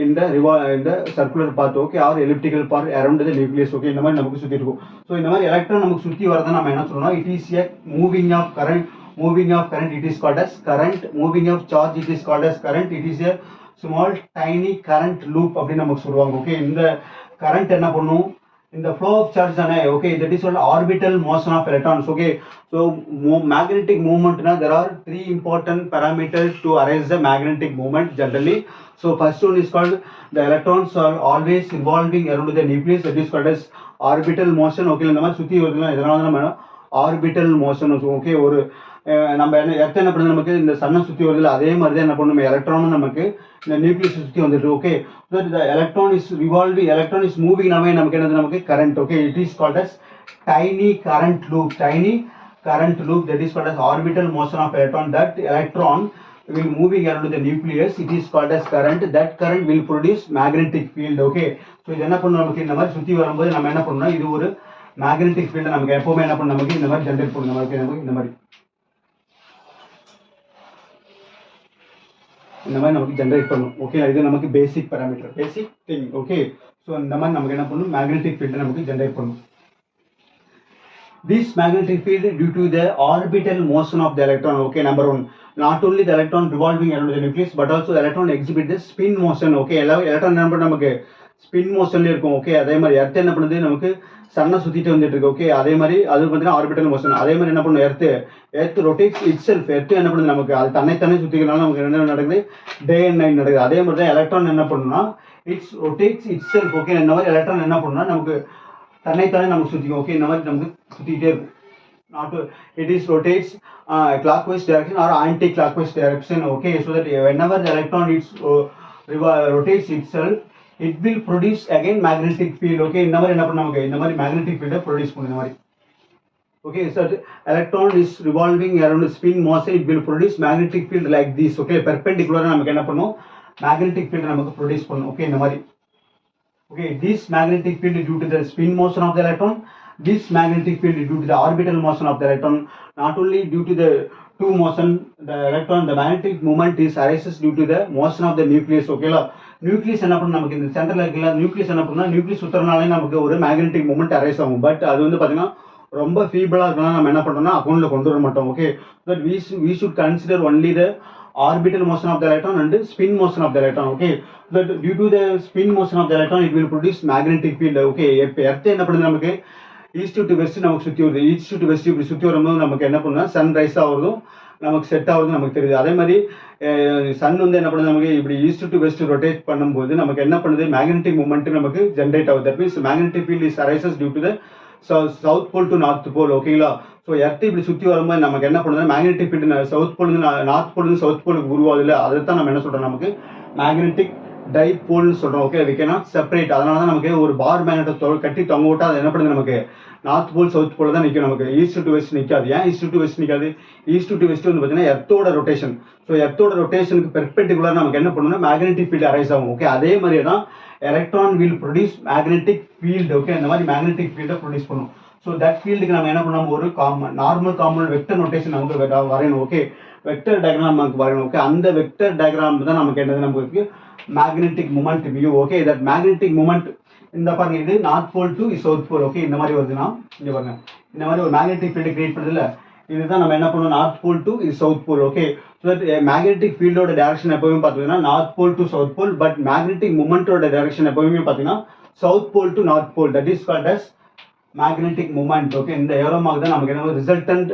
in the circular path. Okay, or elliptical path around the nucleus. Okay, இந்த மாதிரி நமக்கு சுற்றி இருக்கும். ஸோ இந்த மாதிரி எலக்ட்ரான் நமக்கு சுற்றி வரதான் நம்ம என்ன சொல்லணும், it is a moving of current. Moving of current it is called as current. Moving of charge it is called as current. It is a small tiny current loop அப்படின்னு நமக்கு சொல்லுவாங்க. ஓகே, இந்த current என்ன பண்ணும், இந்த flow of charge தானே. Okay, that is called orbital motion of electrons. Okay, so magnetic movement na there are 3 important parameters to arise the magnetic movement generally. So first one is called the electrons are always revolving around the nucleus. That is called as orbital motion. Okay, இந்த மாதிரி சுத்தி வருதுல, இதனால நம்ம orbital motion. ஓகே, ஒரு நம்ம எர்த் என்ன பண்ணுது, நமக்கு இந்த சன்னை சுற்றி வருதுல, அதே மாதிரி தான் என்ன பண்ணும், எலக்ட்ரானும் நமக்கு இந்த நியூக்ளியஸ் சுற்றி வந்துட்டு. Okay, so the electron is revolving, electron is moving நாவே நமக்கு என்னது, நமக்கு current. Okay, it is called as tiny current loop. Tiny current loop, that is called as orbital motion of electron. That electron will moving around the nucleus, it is called as current. That current will produce magnetic field. Okay, so இது என்ன பண்ணும், நமக்கு இந்த மாதிரி சுற்றி வரும்போது நம்ம என்ன பண்ணணும்னா, இது ஒரு மேக்னெட்டிக் ஃபீல்டு நமக்கு எப்பவுமே என்ன பண்ணும், நமக்கு இந்த மாதிரி ஜென்ரேட் பண்ணும். நமக்கு இந்த மாதிரி இந்த மாதிரி நமக்கு ஜென்ரேட் பண்ணும். ஓகே, இது நமக்கு basic parameter, basic thing. Okay, so இந்த மாதிரி நமக்கு என்ன பண்ணும், மேக்னெட்டிக் ஃபீல்டை நமக்கு ஜென்ரேட் பண்ணும். This magnetic field due to the orbital motion of the electron. Okay, number one, not only the electron revolving around the nucleus but also the electron exhibit the spin motion. Okay, electron என்ன பண்ணும், நமக்கு ஸ்பின் மோஷன்ல இருக்கும். ஓகே, அதே மாதிரி எர்த் என்ன பண்ணுது, நமக்கு சன்னை சுத்திட்டு வந்துட்டு இருக்கு. ஓகே, அதே மாதிரி அது பார்த்தீங்கன்னா ஆர்பிட்டல் மோஷன். அதே மாதிரி என்ன பண்ணும், earth rotates it self. Earth என்ன பண்ணுது, நமக்கு அது தன்னைத்தானே சுத்திக்கிறனால நமக்கு என்ன நடக்குது, டே அண்ட் நைட் நடக்குது. அதே மாதிரி தான் எலக்ட்ரான் என்ன பண்ணுன்னா, it's rotates it self. Okay, இந்த மாதிரி எலக்ட்ரான் என்ன பண்ணுன்னா, நமக்கு தன்னைத்தானே நமக்கு சுத்திக்கும். ஓகே, இந்த மாதிரி நமக்கு சுத்திக்கிட்டே இருக்கும். Not it is rotates clockwise direction or anti-clockwise direction. Okay, so that whenever the electron rotates itself, it will produce again magnetic field. Okay, இந்த மாதிரி என்ன பண்ண, நமக்கு இந்த மாதிரி magnetic field produce பண்ணும் இந்த மாதிரி. Okay, so the electron is revolving around the spin motion, it will produce magnetic field like this. Okay, perpendicular நமக்கு என்ன பண்ணும், magnetic field நமக்கு produce பண்ணும். Okay, இந்த மாதிரி. Okay, this magnetic field due to the spin motion of the electron, this magnetic field due to the orbital motion of the electron, not only due to the two motion the electron, the magnetic moment is arises due to the motion of the nucleus. Okay la, nucleus என்ன பண்ணு, நமக்கு இந்த சென்டர்ல இருக்குல்ல nucleus என்ன பண்ணா, nucleus சுத்தறனாலே நமக்கு ஒரு magnetic moment arise ஆகும். பட் அது வந்து பாத்தீங்கன்னா ரொம்ப ஃபீபிளா இருக்கனால நம்ம என்ன பண்றோம்னா அக்கவுண்ட்ல கொண்டு வர மாட்டோம். Okay, but we should consider only the orbital motion of the electron and spin motion of the electron. Okay, that due to the spin motion of the electron it will produce magnetic field. Okay, இப்போ எர்த் என்ன பண்ணுது, நமக்கு ஈஸ்ட் டு வெஸ்ட் நமக்கு சுற்றி வருது. ஈஸ்ட் டு வெஸ்ட் இப்படி சுற்றி வரும்போது நமக்கு என்ன பண்ணுன்னா, சன் ரைஸ் ஆகுறதும் நமக்கு செட் ஆகுறதும் நமக்கு தெரியுது. அதே மாதிரி சன் வந்து என்ன பண்ணுது, நமக்கு இப்படி ஈஸ்ட் டு வெஸ்ட் ரொட்டேட் பண்ணும்போது நமக்கு என்ன பண்ணுது, மேக்னெட்டிக் மூமெண்ட் நமக்கு ஜென்ரேட் ஆகுது. That means magnetic field is arises due to the south pole to north pole. ஓகேங்களா, ஸோ எர்த் இப்படி சுற்றி வரும்போது நமக்கு என்ன பண்ணுது, magnetic field south pole north pole south போலுக்கு உருவாகுது இல்லை, அதை தான் நம்ம என்ன சொல்கிறோம், நமக்கு மேக்னெட்டிக் டைபோல்னு சொல்கிறோம். Okay, we cannot separate. அதனால தான் நமக்கு ஒரு பார் மேக்னெட்டை கட்டி தொங்க விட்டா அது என்ன பண்ணுது, நமக்கு நார்த் போல் சவுத் போல் தான் நிற்கும். நமக்கு ஈஸ்ட் டு வெஸ்ட் நிற்காது. ஏன் ஈஸ்ட் டு வெஸ்ட் நிற்காது, ஈஸ்ட் டு வெஸ்ட் வந்து பார்த்தீங்கன்னா எர்த்தோட ரொட்டேஷன். ஸோ எர்த்தோட ரொட்டேஷனுக்கு பெர்பெண்டிகுலர் நமக்கு என்ன பண்ணணும்னா மேக்னெட்டிக் ஃபீல்டு அரைஸ் ஆகும். ஓகே, அதே மாதிரி தான் electron will produce magnetic field. Okay, அந்த மாதிரி மேக்னெட்டிக் ஃபீல்டை ப்ரொடியூஸ் பண்ணும். ஸோ தட் ஃபீல்டுக்கு நம்ம என்ன பண்ணணும், ஒரு நார்மல் காமன் வெக்டர் நோட்டேஷன் நமக்கு வரையணும். ஓகே, வெக்டர் டயக்ராம் நமக்கு வரையணும். ஓகே, அந்த வெக்டர் டயக்ராம் தான் நமக்கு என்னது, நமக்கு magnetic moment view. Okay, that magnetic moment இந்த பாருங்க, இது north pole to south pole. Okay, இந்த மாதிரி வருதுன்னா இங்க பாருங்க, இந்த மாதிரி ஒரு மேக்னெட்டிக் ஃபீல்டு கிரியேட் பண்ணுது இல்லை, இதுதான் நம்ம என்ன பண்ணுவோம், north pole to south pole. Okay, so that magnetic ஃபீல்டோட டைரக்ஷன் எப்பவுமே பார்த்தீங்கன்னா north pole to south pole, but magnetic மூமெண்டோட டைரக்ஷன் எப்பவுமே பார்த்தீங்கன்னா south pole to north pole. That is called as magnetic moment. Okay, இந்த ஏரோ மார்க் தான் நமக்கு என்ன ரிசல்டன்ட்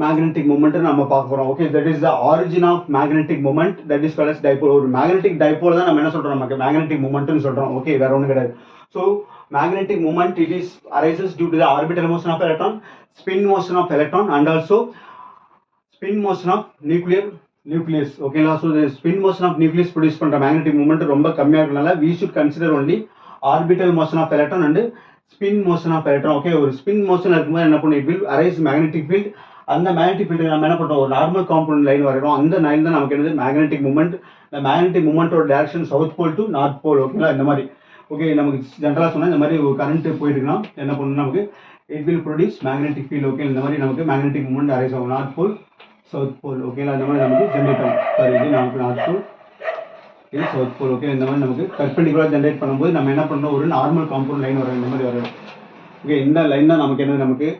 மேக்னெட்டிக் மூமெண்ட் நம்ம பார்க்க போறோம். Okay, that is the origin of magnetic moment, that is called as dipole. ஒரு மேக்னெட்டிக் டைபோல் தான் நம்ம என்ன சொல்றோம், நமக்கு மேக்னெட்டிக் மூமெண்ட்னு சொல்றோம். ஓகே, வேற ஒன்றும் கிடையாது. So magnetic moment it is arises due to the orbital motion of electron, spin motion of electron and also spin motion of nucleus. Okay, so the spin motion of nucleus produce பண்ற magnetic moment ரொம்ப கம்மியா இருக்கனால we should consider only orbital motion of electron and spin motion of electron. Okay, ஒரு spin motion இருக்கும்போது என்ன பண்ணும், it will arise magnetic field. அந்த மேக்னெட்டிக் ஃபீல்டு நம்ம என்ன பண்ணுறோம், ஒரு நார்மல் காம்பவுண்ட் லைன் வரைகிறோம். அந்த லைன் தான் நமக்கு என்னது, மேக்னெட்டிக் மூமெண்ட். இந்த மேக்னெட்டிக் மூமெண்டோட direction south pole to north pole. ஓகேங்களா, இந்த மாதிரி. ஓகே, நமக்கு ஜென்ரலாக சொன்னால் இந்த மாதிரி ஒரு கரண்ட் போயிட்டுருக்குன்னா என்ன பண்ணணும், நமக்கு it will produce magnetic field. Okay, இந்த மாதிரி நமக்கு மேக்னெட்டிக் மூமெண்ட் அரைஸ் ஆகும் நார்த் போல் சவுத் போல். ஓகேங்களா, இந்த மாதிரி நமக்கு ஜென்ரேட் ஆகும். சாரி, இது நமக்கு நார்த் போல், இது சவுத் போல். ஓகே, இந்த மாதிரி நமக்கு பெர்பெண்டிகுலர் ஜென்ரேட் பண்ணும்போது நம்ம என்ன பண்ணுறோம், ஒரு நார்மல் காம்பவுண்ட் லைன் வரும், இந்த மாதிரி வரும். ஓகே, இந்த லைன் தான் நமக்கு என்னது, நமக்கு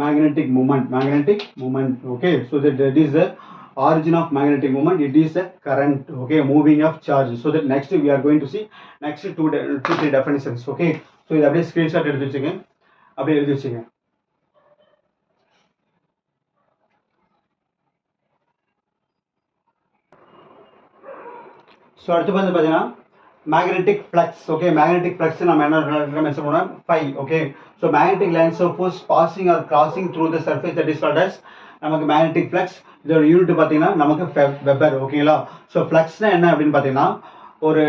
magnetic moment. Okay, so that is the origin of magnetic moment. It is a current. Okay, moving of charge. So that next we are going to see next two three definitions. Okay, so இது அப்படியே ஸ்கிரீன்ஷாட் எடுத்து வச்சுங்க, அப்படியே எழுதி வச்சுங்க. ஸோ அடுத்து வந்து பார்த்தீங்கன்னா magnetic flux. Okay, magnetic flux நம்ம என்ன மென்ஷன் பண்ணோம், phi. Okay, so magnetic lines of force passing or crossing through the surface, that is called as நமக்கு magnetic flux. இதோட யூனிட் பார்த்தீங்கன்னா நமக்கு வெபர். ஓகேங்களா, ஸோ ஃப்ளக்ஸ்னா என்ன அப்படின்னு பார்த்தீங்கன்னா, ஒரு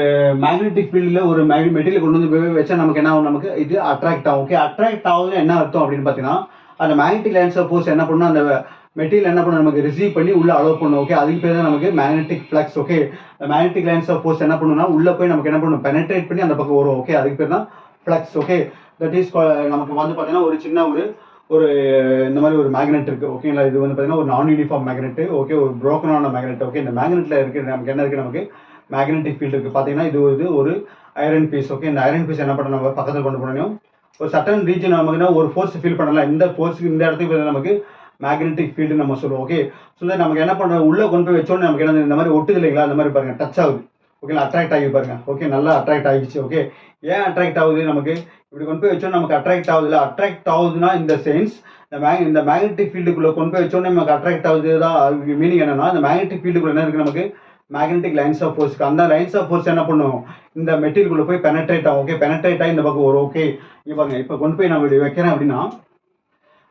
மேக்னெட்டிக் ஃபீல்டில் ஒரு மெட்டீரியல் கொண்டு வந்து வச்சா நமக்கு என்ன ஆகும், நமக்கு இது அட்ராக்ட் ஆகும். ஓகே, அட்ராக்ட் ஆகுதுன்னு என்ன அர்த்தம் அப்படின்னு பார்த்தீங்கன்னா, அந்த மேக்னெட்டிக் லைன்ஸ் ஆஃப் ஃபோர்ஸ் என்ன பண்ணணும், அந்த மெட்டீரியல் என்ன பண்ணும், நமக்கு ரிசீவ் பண்ணி உள்ள அலோவ் பண்ணும். ஓகே, அதுக்கு பேர் தான் நமக்கு magnetic flux. Okay, magnetic lines of force என்ன பண்ணுன்னா உள்ள போய் நமக்கு என்ன பண்ணும், பெனட்ரேட் பண்ணி அந்த பக்கம் வரும். ஓகே, அதுக்கு பேர் தான் ஃப்ளக்ஸ். ஓகே, தட் இஸ் நமக்கு வந்து பார்த்தீங்கன்னா ஒரு சின்ன ஒரு இந்த மாதிரி ஒரு மேக்னெட் இருக்குது ஓகேங்களா. இது வந்து பார்த்தீங்கன்னா ஒரு நான் யூனிஃபார்ம் மேக்னெட்டு ஓகே, ஒரு ப்ரோக்கனான மேக்னெட் ஓகே. இந்த மேக்னெட்டில் இருக்குது நமக்கு என்ன இருக்குது, நமக்கு மேக்னெட்டிக் ஃபீல்டு இருக்குது. பார்த்தீங்கன்னா இது ஒரு ஐரன் பீஸ் ஓகே. இந்த ஐரன் பீஸ் என்ன பண்ண நம்ம பக்கத்தில் கொண்டு போனோம் ஒரு சட்டன் ரீஜன் நமக்கு ஒரு ஃபோர்ஸ் ஃபீல் பண்ணலாம். இந்த ஃபோர்ஸுக்கு இந்த இடத்துக்கு நமக்கு மேக்னெட்டிக் ஃபீல்டு நம்ம சொல்லுவோம் ஓகே. ஸோ நமக்கு என்ன பண்ணுறோம், உள்ளே கொண்டு போய் வச்சோன்னு நமக்கு என்ன இந்த மாதிரி ஒட்டுது இல்லைங்களா, அந்த மாதிரி பாருங்கள் டச் ஆகுது ஓகேங்களா, அட்ராக்ட் ஆகி பாருங்க ஓகே, நல்லா அட்ராக்ட் ஆகிடுச்சு ஓகே. ஏன் அட்ராக்ட் ஆகுது, நமக்கு இப்படி கொண்டு போய் வச்சோன்னா நமக்கு அட்ராக்ட் ஆகுது இல்லை, அட்ராக்ட் ஆகுதுன்னா இந்த சென்ஸ் இந்த மேக்னெட்டிக் ஃபீல்டுக்குள்ளே கொண்டு போய் வச்சோன்னே நமக்கு அட்ராக்ட் ஆகுது தான். மீனிங் என்னன்னா, இந்த மேக்னெட்டிக் ஃபீல்டுக்குள்ள என்ன இருக்குது, நமக்கு மேக்னெட்டிக் லைன்ஸ் ஆஃப் ஃபோர்ஸ்க்கு அந்த லைன்ஸ் ஆஃப் ஃபோர்ஸ் என்ன பண்ணும், இந்த மெட்டீரியலுக்குள்ள போய் பெனட்ரேட் ஆகும் ஓகே. பெனட்ரேட் ஆகி இந்த பக்கம் ஒரு ஓகே. இப்போ பாருங்க, இப்போ கொண்டு போய் நான் இப்படி வைக்கிறேன் அப்படின்னா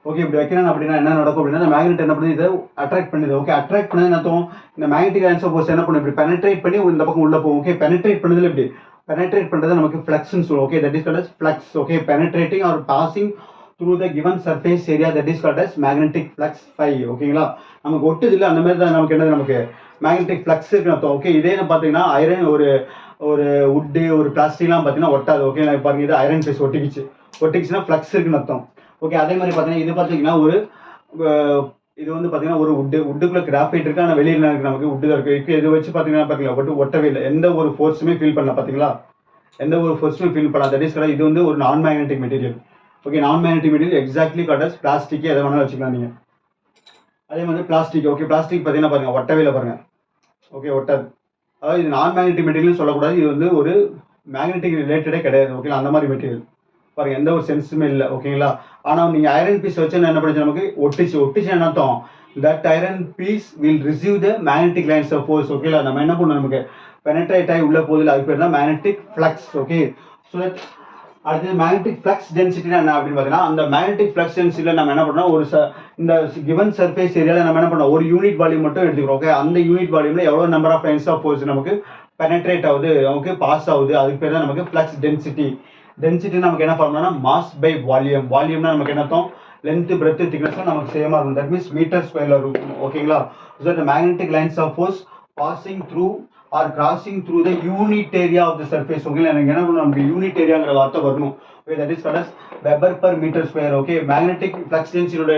ஓகே, இப்படி வைக்கிறேன் அப்படின்னா என்ன நடக்கும் அப்படின்னா, இந்த மேக்னெட் என்ன பண்ணுது, இதை அட்ராக்ட் பண்ணுது ஓகே. அட்ராக்ட் பண்ணது என்ன அர்த்தம், இந்த மேக்னெட்டிக் லைன்ஸ் ஆஃப் ஃபோர்ஸ் என்ன பண்ணும், இப்படி பெனட்ரேட் பண்ணி இந்த பக்கம் உள்ள போகும் ஓகே. பெனட்ரேட் பண்ணுறதுல இப்படி பெனட்ரேட் பண்ணுறது நமக்கு ஃப்ளக்ஸ்னு சொல்லுவோம் okay. That is called as flux okay. Penetrating or passing through the given surface area, that is called as magnetic flux phi ஓகேங்களா. நமக்கு ஒட்டுது இல்லை, அந்த மாதிரி தான் நமக்கு என்னது, நமக்கு மேக்னெட்டிக் ஃப்ளக்ஸ் இருக்குன்னு அர்த்தம் ஓகே. இதே பார்த்தீங்கன்னா ஐரன் ஒரு உட்டு ஒரு பிளாஸ்டிக்லாம் பார்த்தீங்கன்னா ஒட்டாது ஓகே. பாருங்க, இது ஐரன் பீஸ் ஒட்டிக்கிச்சுன்னா ஃப்ளக்ஸ் இருக்குன்னு அர்த்தம் ஓகே. அதே மாதிரி பார்த்தீங்கன்னா இது பார்த்தீங்கன்னா இது வந்து பார்த்தீங்கன்னா ஒரு உட்டுக்குள்ள கிராஃபைட் இருக்குது, ஆனால் வெளியில் இருக்குது நமக்கு உட்டு தான் இருக்குது. இது வச்சு பார்த்தீங்கன்னா பார்த்தீங்களா ஒட்டவே இல்லை, எந்த ஒரு ஃபோர்ஸுமே ஃபீல் பண்ணல பார்த்தீங்களா, எந்த ஒரு ஃபோர்ஸுமே ஃபீல் பண்ணலாம். தட் இஸ் கால்ட், இது வந்து ஒரு non magnetic material okay. Non magnetic material exactly called as plastic, எதை வேணாலும் வச்சுக்கலாம் நீங்கள். அதே மாதிரி பிளாஸ்டிக் ஓகே. பிளாஸ்டிக் பார்த்தீங்கன்னா பாருங்க ஒட்டவே இல்லை பாருங்க ஓகே, ஒட்டாது. அதாவது இது நான் மேக்னெட்டிக் மெட்டீரியல் சொல்லக்கூடாது, இது வந்து ஒரு மேக்னெட்டிக் ரிலேட்டடே கிடையாது ஓகேங்களா. அந்த மாதிரி மெட்டீரியல் பாருங்க, எந்த ஒரு சென்ஸுமே இல்லை ஓகேங்களா. ஆனால் நீங்கள் ஐரன் பீஸ் வச்சு என்ன பண்ணுச்சு, நமக்கு ஒட்டிச்சு என்ன அர்த்தம், that iron piece will receive the magnetic lines of force ஓகேங்களா. நம்ம என்ன பண்ணணும், நமக்கு பெனட்ரேட் ஆகி உள்ள போதில் அதுக்கு பேர் தான் மேக்னெட்டிக் ஃப்ளக்ஸ் ஓகே. ஸோ அடுத்தது மேக்னெட்டிக் ஃப்ளக்ஸ் டென்சிட்டினா என்ன அப்படின்னு பார்த்தீங்கன்னா, அந்த மேக்னெட்டிக் ஃப்ளக்ஸ் டென்சிட்டியில் நம்ம என்ன பண்ணோம், இந்த கிவன் சர்ஃபேஸ் ஏரியாவில் நம்ம என்ன பண்ணோம், ஒரு யூனிட் வால்யூம் மட்டும் எடுத்துக்கிறோம் ஓகே. அந்த யூனிட் வால்யூமில் எவ்வளோ number of lines of force நமக்கு பெனட்ரேட் ஆகுது ஓகே, பாஸ் ஆகுது, அதுக்கு பேர் தான் நமக்கு ஃப்ளக்ஸ் டென்சிட்டி. டென்சிட்டி நமக்கு என்ன பண்ணணும்னா மாஸ் பை வால்யூம். வால்யூம்னா நமக்கு என்ன அர்த்தம், லென்த் பிரெத் திக்னஸ் நமக்கு சேமாக இருக்கும். தட் மீன்ஸ் மீட்டர் ஸ்கொயரில் இருக்கும் ஓகேங்களா. So the magnetic lines of force passing through or crossing through the unit area of the surface ஓகேங்களா. எனக்கு என்ன பண்ணணும், நமக்கு யூனிட் ஏரியாங்கிற வார்த்தை வரணும் okay. That is called as weber per metre square okay. Magnetic flux டென்சிட்டியோட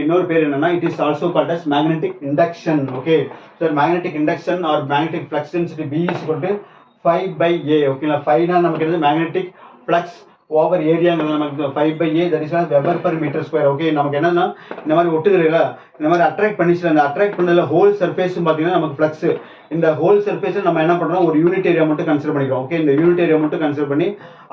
இன்னொரு பேர் என்னன்னா, it is also called as magnetic induction okay. So magnetic induction or magnetic flux density B is equal to 5/A ஓகேங்களா. 5னா நமக்கு என்னது, மேக்னெட்டிக் ஃப்ளக்ஸ் ஓவர் ஏரியாங்கிறது நமக்கு 5/A, that is weber per metre square okay. நமக்கு என்னன்னா, இந்த மாதிரி ஒட்டுது இல்லை, இந்த மாதிரி அட்ராக்ட் பண்ணிச்சு, அந்த அட்ராக்ட் பண்ணதில் ஹோல் சர்ஃபேஸும் பார்த்தீங்கன்னா நமக்கு ஃப்ளக்ஸ். இந்த ஹோல் சர்ஃபேஸை நம்ம என்ன பண்ணுறோம், ஒரு யூனிட் ஏரியா மட்டும் கன்சிடர் பண்ணிக்கிறோம் ஓகே. இந்த யூனிட் ஏரியா மட்டும் கன்சிடர் பண்ணி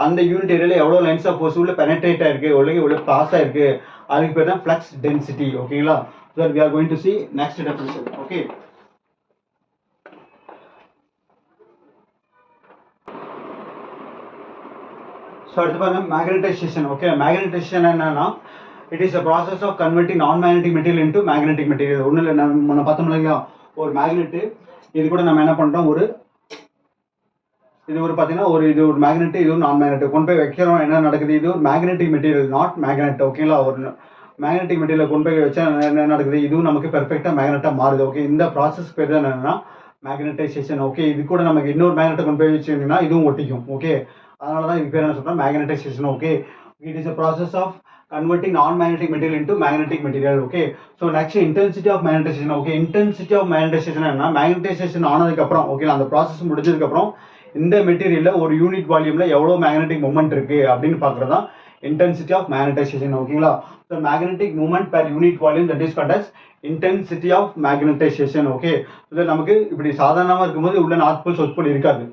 அந்த யூனிட் ஏரியாவில் எவ்வளோ லைன்ஸ் ஆஃப் ஃபோர்ஸ் உள்ள பெனட்ரேட் ஆயிருக்கு, எவ்வளோ பாஸ் ஆயிருக்கு, அதுக்கு பேர் தான் ஃப்ளக்ஸ் டென்சிட்டி ஓகேங்களா. So we are going to see next definition okay. So அடுத்து பாருங்க மேக்னடைசேஷன் ஓகே. மேக்னடைசேஷன் என்னன்னா, it is a process of converting non magnetic material into magnetic material. ஒன்றும் இல்லை, நம்ம பார்த்தோம் இல்லையா, ஒரு மேக்னெட்டு, இது கூட நம்ம என்ன பண்ணுறோம், இது ஒரு பார்த்தீங்கன்னா இது ஒரு மேக்னெட், இது ஒரு நான் மேக்னெட் கொண்டு போய் வைக்கிறோம், என்ன நடக்குது, இது ஒரு மேக்னெட்டிக் மெட்டீரியல் நாட் மேக்னெட் ஓகேங்களா. ஒரு மேக்னெட்டிக் மெட்டீரியல் கொண்டு போய் வச்சா என்ன நடக்குது, இதுவும் நமக்கு பெர்ஃபெக்டாக மேக்னெட்டாக மாறுது ஓகே. இந்த ப்ராசஸ் பேர் தான் என்னன்னா மேக்னடைசேஷன் ஓகே. இது கூட நமக்கு இன்னொரு மேக்னெட்டை கொண்டு போய் வச்சுன்னா இதுவும் ஒட்டிக்கும் ஓகே. அதனால தான் இது பேர் என்ன சொல்கிறோம், magnetization okay. It is a process of converting non-magnetic material into magnetic material okay. So next intensity of magnetization okay. Intensity of magnetization என்ன, magnetization ஆனதுக்கு அப்புறம் ஓகே, அந்த ப்ராசஸ் முடிஞ்சதுக்கு அப்புறம் இந்த மெட்டீரியல்ல ஒரு யூனிட் வால்யூம்ல எவ்வளவு மேக்னெட்டிக் மூமெண்ட் இருக்கு அப்படின்னு பார்க்கறது தான் intensity of magnetization ஓகேங்களா. So magnetic movement per unit volume, that is called as intensity of magnetization okay. So நமக்கு இப்படி சாதாரணமா இருக்கும்போது உள்ள நார்த் போல் சவுத் போல் இருக்காது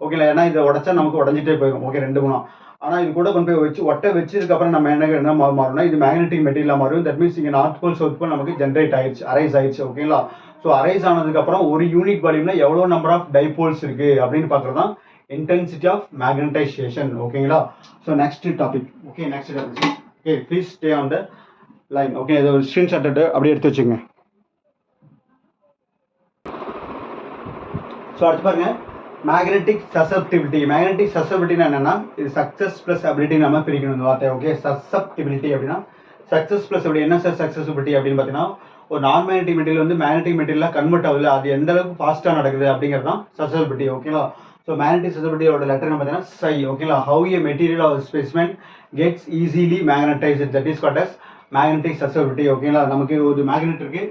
ஓகேங்களா. ஏன்னா இதை உடைச்சா நமக்கு உடஞ்சிட்டே போயிடும் ஓகே, 2 ஆனால் இது கூட கொண்டு போய் வச்சதுக்கப்புறம் நம்ம என்ன மாறும்னா, இது மேக்னெட்டிக் மெட்டீரியலாக மாறும். தட் மீன்ஸ் இங்கே நார்த் போல் சவுத் போல் நமக்கு ஜென்ரேட் ஆயிடுச்சு, அரைஸ் ஆயிடுச்சு ஓகேங்களா. ஸோ அரைஸ் ஆனதுக்கப்புறம் ஒரு யூனிட் வால்யூம்ல எவ்வளோ நம்பர் ஆஃப் டைபோல்ஸ் இருக்கு அப்படின்னு பார்க்கறது தான் இன்டென்சிட்டி ஆஃப் மேக்னடைசேஷன் ஓகேங்களா. So next topic okay. Next topic okay, please stay on the line okay. இதை ஒரு ஸ்க்ரீன்ஷாட் அப்படியே எடுத்து வச்சுங்க. ஸோ அடுத்து பாருங்க, மேக்னெட்டிக் சசப்டிபிலிட்டி. மேக்னெட்டிக் சசப்டிபிலிட்டி என்னன்னா, இது சக்சஸ் பிளஸ் அபிலிட்டி நம்ம பிரிக்கணும் இந்த வார்த்தை ஓகே. சசப்டிபிலிட்டி அப்படின்னா சக்சஸ் பிளஸ் அப்படி என்ன சார் சக்சஸபிலிட்டி அப்படின்னு பார்த்தீங்கன்னா, ஒரு நான் மேக்னெட்டிக் மெட்டீரியல் வந்து மேக்னெட்டிக் மெட்டீரியலாக கன்வெர்ட் ஆகுது, அது எந்த அளவுக்கு ஃபாஸ்ட்டாக நடக்குது அப்படிங்கிறது தான் சசபிலிட்டி. ஓகேங்களா? ஸோ மேக்னெட்டிக் சசபிலிட்டியோட லெட்டர் என்ன பார்த்தீங்கன்னா சை. ஓகேங்களா? How a material or specimen gets easily magnetised, that is called as magnetic susceptibility. ஓகேங்களா? நமக்கு ஒரு மேக்னெட் இருக்கு,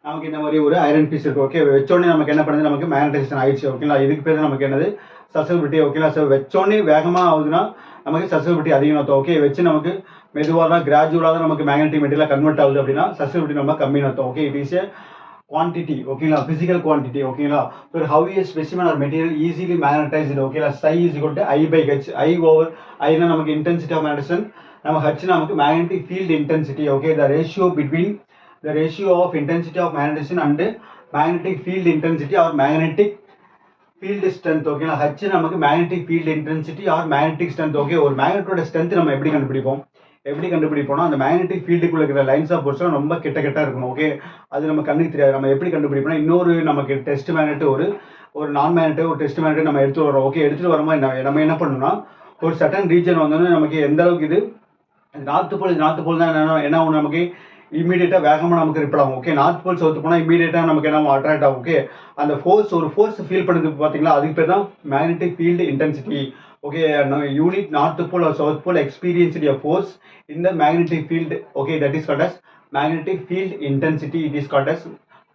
நமக்கு இந்த மாதிரி ஒரு ஐரன் பீஸ் இருக்கு. ஓகே, வச்சோடனே நமக்கு என்ன பண்ணுது, நமக்கு மேக்னடைசேஷன் ஆயிடுச்சு. ஓகேங்களா? இதுக்கு பேர் நமக்கு என்னது, சசபிலிட்டி. ஓகேங்களா? ஸோ வச்சோடனே வேகமாக ஆகுதுன்னா நமக்கு சசபிலிட்டி அதிகம் அர்த்தம். ஓகே, வச்சு நமக்கு மெதுவாக தான் கிராஜுவலாக தான் நமக்கு மேக்னெட்டிக் மெட்டீரியல் கன்வெர்ட் ஆகுது அப்படின்னா சசபிலிட்டி நம்ம கம்மின்னு அர்த்தம். Okay, it is A quantity. ஓகேங்களா? physical quantity. ஓகேங்களா? so how a specimen or material easily magnetized. ஓகேங்களா? psi is equal to I by h. I over I னா நமக்கு intensity of magnetism, நம்ம h நமக்கு magnetic field intensity. okay, the ratio between the ratio of intensity of magnetism and magnetic field intensity or magnetic field strength. ஓகேங்களா? h நமக்கு magnetic field intensity or magnetic strength. Okay, ஒரு மேக்னெட்டோட ஸ்ட்ரென்த் நம்ம எப்படி கண்டுபிடிப்போம்னா அந்த மேக்னெட்டிக் ஃபீல்டுக்குள்ள இருக்கிற லைன்ஸ் ஆஃப் ஃபோர்ஸ் ரொம்ப கிட்ட இருக்கணும். ஓகே, அது நம்ம கண்ணுக்கு தெரியாது. நம்ம எப்படி கண்டுபிடிப்போம்னா இன்னொரு நமக்கு டெஸ்ட் மேக்னெட் ஒரு நான் மேக்னெட் ஒரு டெஸ்ட் மேக்னெட் நம்ம எடுத்துட்டு வரோம். ஓகே, எடுத்துட்டு வரும்போது நம்ம என்ன பண்ணணும்னா ஒரு சர்டன் ரீஜன் வந்தோன்னா நமக்கு எந்த அளவுக்கு இது நார்த் போல் தான் என்ன ஒன்று நமக்கு இமீடியட்டாக வேகமாக நமக்கு ரிப்பல் ஆகும். ஓகே, நார்த் போல் சவுத்து போனால் இமீடியட்டாக நமக்கு என்ன அட்ராக்ட் ஆகும். ஓகே, அந்த ஃபோர்ஸ் ஃபீல் பண்ணுறது பார்த்தீங்களா, அதுக்கு பேர் தான் magnetic field intensity. Okay, unit north pole or south pole experienced a force in the magnetic field. Okay, that is called as magnetic field intensity. It is called as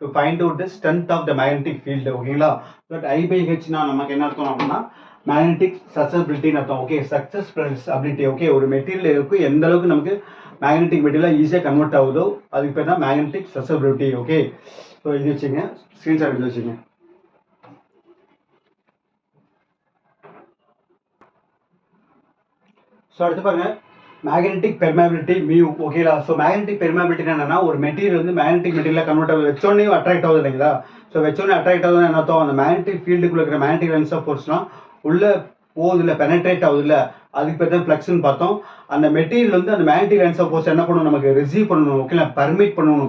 to find out the strength of the magnetic field. ஓகேங்களா? பட் I by H னா நமக்கு என்ன அர்த்தம் அப்படின்னா மேக்னெட்டிக் சசபிலிட்டின்னு அர்த்தம். Okay, success plus ability. Okay, ஒரு மெட்டீரியலுக்கு எந்த அளவுக்கு நமக்கு மேக்னெட்டிக் மெட்டீரியல் ஈஸியாக கன்வெர்ட் ஆகுதோ அதுக்கு பேர் தான் மேக்னெட்டிக் சசபிலிட்டி. ஓகே, ஸோ இது வச்சுங்க, ஸ்க்ரீன்ஷாட் எடுத்து வச்சுங்க. ஸோ அடுத்து பாருங்க மேக்னெட்டிக் பெர்மேபிலிட்டி மியூ. ஓகேலா? ஸோ மேக்னெட்டிக் பெர்மேபிலிட்டி என்னன்னா ஒரு மெட்டீரியல் வந்து மேக்னெட்டிக் மெட்டீரியல் கன்வெர்ட் ஆகுது, வச்சோடனே அட்ராக்ட் ஆகுது இல்லைங்களா? ஸோ வச்சோடனே அட்ராக்ட் ஆகுதுன்னு என்ன அர்த்தம், அந்த மேக்னெட்டிக் ஃபீல்டுக்குள்ள இருக்கிற மேக்னெட்டிக் லைன்ஸ் ஆஃப் ஃபோர்ஸ்லாம் உள்ள போகுது இல்லை, பெனட்ரேட் ஆகுது இல்லை, அதுக்கு பேர் தான் ஃப்ளக்ஸ்ன்னு பார்த்தோம். அந்த மெட்டீரியல் வந்து அந்த மேக்னெட்டிக் லைன்ஸ் ஆஃப் ஃபோர்ஸ் என்ன பண்ணணும், நமக்கு ரிசீவ் பண்ணணும். ஓகேங்களா?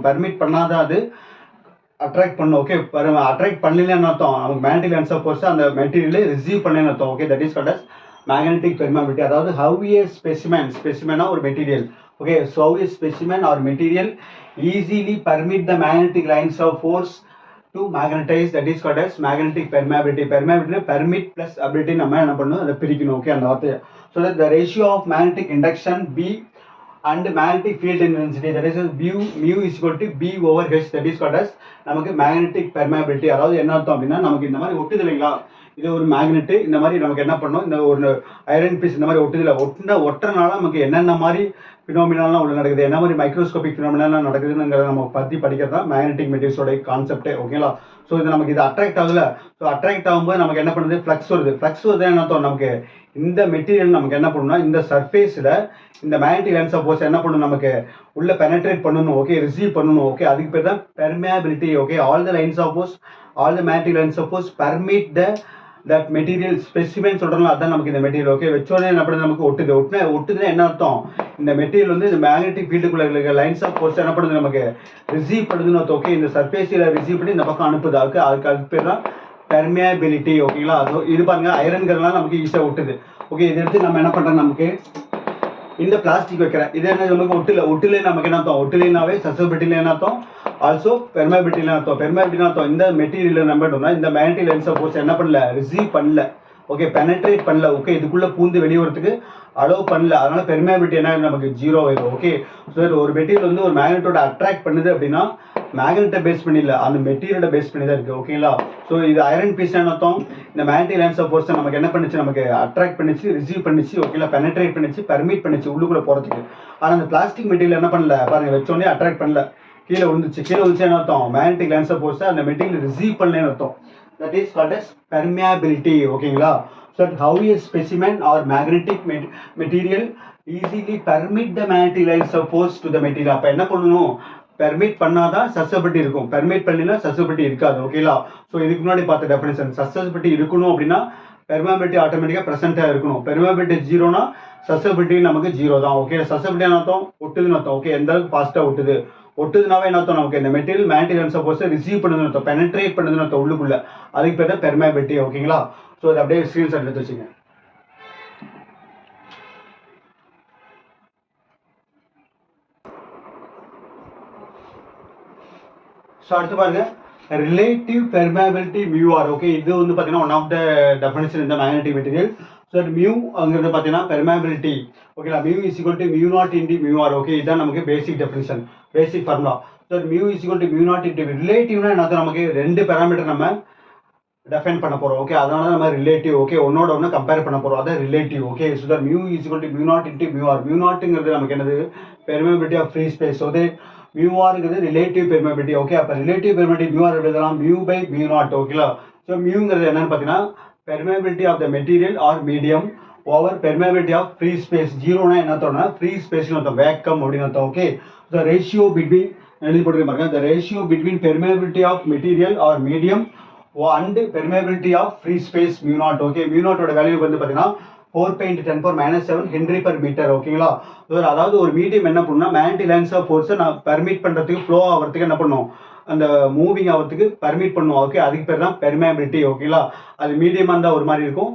பர்மிட் பண்ணாதான் அது அட்ராக்ட் பண்ணணும். ஓகே, அட்ராக்ட் பண்ணலன்னு அர்த்தம் நமக்கு மேக்னெட்டிக் லைன்ஸ் ஆஃப் ஃபோர்ஸ் அந்த மெட்டீரியலை ரிசீவ் பண்ணலன்னு அர்த்தம். Okay, that is called as magnetic permeability. அதாவது how a ஸ்பெசிமெனா ஒரு மெட்டீரியல். Okay, so how a specimen or material easily permit the magnetic lines of force to magnetize, that is called as magnetic permeability. Permit plus ability நம்ம என்ன பண்ணணும், அதை பிரிக்கணும். ஓகே, அந்த வார்த்தையை. so that the ratio of magnetic induction B and magnetic field intensity, that is mu is equal to B over H, that is called as நமக்கு magnetic permeability. அதாவது என்ன அர்த்தம் அப்படின்னா நமக்கு இந்த மாதிரி ஒட்டுது இல்லைங்களா, இது ஒரு மேக்னெட், இந்த மாதிரி நமக்கு என்ன பண்ணணும், இந்த ஒரு ஐரன் பீஸ் இந்த மாதிரி ஒட்டுதில்லை, ஒட்டுறனால நமக்கு என்னென்ன மாதிரி ஃபினோமினாலாம் உள்ள நடக்குது, என்ன மாதிரி மைக்ரோஸ்கோபிக் ஃபினோமினாலாம் நடக்குதுங்கிறத நம்ம பற்றி படிக்கிறது தான் மேக்னெட்டிக் மெட்டீரியல்ஸோட கான்செப்டே. ஓகேங்களா? ஸோ இது நமக்கு இது அட்ராக்ட் ஆகுதுல, ஸோ அட்ராக்ட் ஆகும்போது நமக்கு என்ன பண்ணுது, ஃப்ளக்ஸ் வருது என்ன அர்த்தம், நமக்கு இந்த மெட்டீரியல் நமக்கு என்ன பண்ணணும்னா இந்த சர்ஃபேஸில் இந்த மேக்னெட்டிக் லைன்ஸ் ஆஃப் ஃபோர்ஸ் என்ன பண்ணணும், நமக்கு உள்ள பெனட்ரேட் பண்ணணும். ஓகே, ரிசீவ் பண்ணணும். ஓகே, அதுக்கு பேர் தான் permeability. Okay, all the lines of force, all the magnetic lines of force permit the that material specimen சொல்கிறோம்ல, அதுதான் நமக்கு இந்த மெட்டீரியல். ஓகே, வச்சோடனே என்ன பண்ணுது, நமக்கு ஒட்டுதுன்னா என்ன அர்த்தம், இந்த மெட்டீரியல் வந்து இந்த மேக்னெட்டிக் ஃபீல்டுக்குள்ள இருக்கிற லைன்ஸ் ஆஃப் ஃபோர்ஸ் என்ன பண்ணுது, நமக்கு ரிசீவ் பண்ணுதுன்னு அர்த்தம். ஓகே, இந்த சர்ஃபேஸில் ரிசீவ் பண்ணி இந்த பக்கம் அனுப்புது, அதுக்கு பேர் தான் பெர்மியபிலிட்டி. ஓகேங்களா? ஸோ இது பாருங்க, ஐரன்கிறதுலாம் நமக்கு ஈஸியாக ஒட்டுது. ஓகே, இதை எடுத்து நம்ம என்ன பண்ணுறோம், நமக்கு இந்த பிளாஸ்டிக் வைக்கிறேன், இது என்ன நமக்கு ஒட்டுல நமக்கு என்ன அர்த்தம், ஒட்டுலைனாவே சசபிலிட்டில என்ன அர்த்தம், ஆல்சோ பெர்மேபிலிட்டில அர்த்தம். பெர்மேபிலிட்டில அர்த்தம் இந்த மெட்டீரியல் நம்பர்னா இந்த மேக்னெட்டிக் லைன்ஸ் ஆஃப் ஃபோர்ஸ் என்ன பண்ணல, ரிசீவ் பண்ணல. ஓகே, பெனட்ரேட் பண்ணல. ஓகே, இதுக்குள்ள பூந்து வெளியே வரதுக்கு அலோவ் பண்ணல, அதனால பெர்மேபிலிட்டி என்ன நமக்கு 0 ஆயிடும். ஓகே, ஸோ ஒரு மெட்டீரியல் வந்து ஒரு மேக்னெட்டோட அட்ராக்ட் பண்ணுது அப்படின்னா மேக்னெட்டை பேஸ் பண்ணி இல்லை, அந்த மெட்டீரியலை பேஸ் பண்ணி தான் இருக்கு. ஓகேங்களா? ஸோ இது ஐரன் பீஸ் அர்த்தம், இந்த மேக்னெட்டிக் லைன்ஸ் ஆஃப் ஃபோர்ஸ் நமக்கு என்ன பண்ணுச்சு, நமக்கு அட்ராக்ட் பண்ணிச்சு, ரிசீவ் பண்ணிச்சு. ஓகேங்களா? பெனட்ரேட் பண்ணிச்சு, பர்மிட் பண்ணிச்சு உள்ளுக்குள்ள போறதுக்கு. ஆனால் அந்த பிளாஸ்டிக் மெட்டீரியல் என்ன பண்ணல பாருங்க, வச்சோடனே அட்ராக்ட் பண்ணல, கீழே விழுந்துச்சு என்ன அர்த்தம், மேக்னெட்டிக் லைன்ஸ் ஆஃப் ஃபோர்ஸ் அந்த மெட்டீரியல் ரிசீவ் பண்ணலன்னு அர்த்தம். That is called as permeability. ஓகேங்களா? so how a specimen or magnetic material easily permit the magnetic lines of force to the material. அப்ப என்ன பண்ணணும், பெர்மிட் பண்ணாதான் சசபிலிட்டி இருக்கும், பெர்மிட் பண்ணா சசபிலிட்டி இருக்காது. ஓகேங்களா? ஸோ இதுக்கு முன்னாடி பார்த்த டெஃபினேஷன், சசபிலிட்டி இருக்கணும் அப்படின்னா பெர்மியபிலிட்டி ஆட்டோமேட்டிக்காக ப்ரெசென்ட்டாக இருக்கணும். பெர்மியபிலிட்டி 0னா சசபிலிட்டி நமக்கு 0 தான். ஓகே, சசபிலிட்டி என்ன அர்த்தம், ஒட்டுதுன்னு அர்த்தம். ஓகே, எந்த அளவுக்கு ஃபாஸ்ட்டாக ஒட்டுதுனாவே என்ன அர்த்தம், நமக்கு இந்த material magnetic lines of force receive பண்ணுதுன்னு அர்த்தம், பெனட்ரேட் பண்ணுதுன்னு அர்த்தம் உள்ளுக்குள்ள, அதுக்கு பேர் தான் பெர்மியபிலிட்டி. ஓகேங்களா? ஸோ அதை அப்படியே ஸ்க்ரீன்ஷாட் எடுத்து வச்சுங்க. ஸோ அடுத்து பாருங்க relative permeability mu R. Okay, இது வந்து பார்த்தீங்கன்னா ஒன் ஆஃப் த டெஃபினிஷன் இந்த மேக்னெட்டிக் மெட்டீரியல். ஸோ மியூ அங்கிறது பார்த்தீங்கன்னா பெர்மேபிலிட்டி. ஓகேங்களா, mu is equal to mu naught into mu R. Okay, இதுதான் நமக்கு basic definition, basic formula. So mu is equal to mu naught into ரிலேட்டிவ்னா என்னது, நமக்கு ரெண்டு பேராமீட்டர் நம்ம டெஃபைன் பண்ண போகிறோம். ஓகே, அதனால நம்ம ரிலேட்டிவ். ஓகே, ஒன்னோட ஒன்று கம்பேர் பண்ண போகிறோம், அதான் relative. Okay, so that mu is equal to mu naught into mu R. Mu நாட்டுங்கிறது நமக்கு என்னது, permeability of free space. So mu ஆர்ங்கிறது ரிலேட்டிவ் பெர்மேபிலிட்டி. ஓகே, அப்போ ரிலேட்டிவ் பெர்மேபிலிட்டி மியூ ஆர் எழுதலாம் மியூ பை மியூ நாட். ஓகேங்களா, ஸோ மியூங்கிறது என்னன்னு பார்த்தீங்கன்னா permeability of the material or medium over permeability of free space. ஜீரோனா என்ன தோணுனா ஃப்ரீ ஸ்பேஸ்னு அர்த்தம், வேக்கம் அப்படின்னு அர்த்தம். ஓகே, த ரேஷியோ பிட்வீன் எழுதி போட்டு பாருங்க, the ratio between permeability of material or medium and permeability of free space mu naught. Okay, mu நாட்டோட வேல்யூ வந்து பார்த்தீங்கன்னா 4.10⁻⁷ ஹென்ரி பர் மீட்டர். ஓகேங்களா, அதாவது ஒரு மீடியம் என்ன பண்ணுன்னா மேக்னெட்டிக் லைன்ஸ் ஆஃப் ஃபோர்ஸை நான் பர்மிட் பண்ணுறதுக்கு ஃப்ளோ ஆகிறதுக்கு என்ன பண்ணும், அந்த மூவிங் ஆகிறதுக்கு பர்மிட் பண்ணுவோம். ஓகே, அதுக்கு பேர் தான் பெர்மேபிலிட்டி. ஓகேங்களா, அது மீடியமாக இருந்தால் ஒரு மாதிரி இருக்கும்,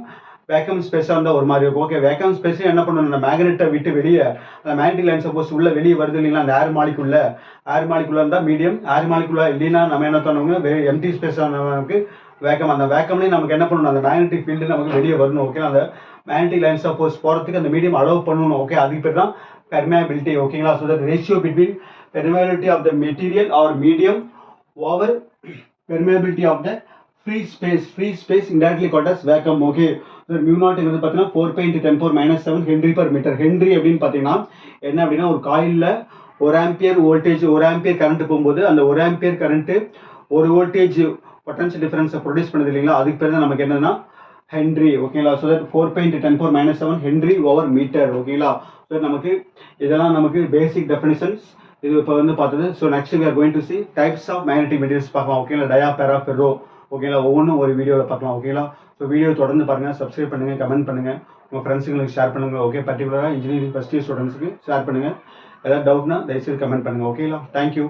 வேக்கம் ஸ்பேஸாக இருந்தால் ஒரு மாதிரி இருக்கும். ஓகே, வேக்கம் ஸ்பேஸ் என்ன பண்ணணும், அந்த மேக்னெட்டை விட்டு வெளியே அந்த மேக்னெட்டிக் லைன் சப்போஸ் உள்ள வெளியே வருது இல்லைங்களா, அந்த ஏர் மாலிக்குள்ள இருந்தால் மீடியம், ஏர் மாலிக்குள்ள இல்லைன்னா நம்ம என்ன பண்ணுவோங்க எம்டி ஸ்பேஸ் நமக்கு வேக்கம். அந்த வேக்கம்லேயும் நமக்கு என்ன பண்ணணும், அந்த மேக்னெட்டிக் ஃபீல்டு நமக்கு வெளியே வரணும். ஓகே, அந்த மேக்னெட்டிக் லைன் சப்போஸ் போகிறதுக்கு அந்த மீடியம் அலோவ் பண்ணணும். ஓகே, அதுக்கு பேர் தான் பெர்மேபிலிட்டி. ஓகேங்களா, so that ratio between permeability of the material or medium over permeability of the free space indirectly called as vacuum. Okay, mu நாட்ங்கிறது பார்த்தீங்கன்னா 4.10⁻⁷ ஹென்ரி பர் மீட்டர். ஹென்ரி அப்படின்னு பார்த்தீங்கன்னா என்ன அப்படின்னா, ஒரு காயிலில் 1 ஆம்பியர் வோல்டேஜ் 1 ஆம்பியர் கரண்ட் போகும்போது அந்த 1 ஆம்பியர் கரண்ட் 1 வோல்டேஜ் பொட்டன்ஷியல் டிஃபரன்ஸை ப்ரொடியூஸ் பண்ணுது இல்லைங்களா, அதுக்கு பேர் தான் நமக்கு என்னன்னா ஹென்ரி. ஓகேங்களா, so that 4.10⁻⁷ henry over metre. ஓகேங்களா, ஸோ நமக்கு இதெல்லாம் நமக்கு பேசிக் டெஃபினிஷன்ஸ். இது இப்போ வந்து பார்த்தது. So next we are going to see types of magnetic materials பார்க்கலாம். ஓகேங்களா, டயா, பேரா, ஃபெர்ரோ. ஓகேங்களா, ஒவ்வொன்றும் ஒரு வீடியோவில் பார்க்கலாம். ஓகேங்களா, ஸோ வீடியோ தொடர்ந்து பாருங்கள், சப்ஸ்கிரைப் பண்ணுங்கள், கமெண்ட் பண்ணுங்கள், உங்கள் ஃப்ரெண்ட்ஸுங்களுக்கு ஷேர் பண்ணுங்கள். ஓகே, பர்டிகுலராக இன்ஜினியரிங் ஃபஸ்ட் இயர் ஸ்டூடெண்ட்ஸுக்கு ஷேர் பண்ணுங்கள். ஏதாவது டவுட்னா தயவுசெய்து கமெண்ட் பண்ணுங்கள். ஓகேங்களா, தேங்க்யூ.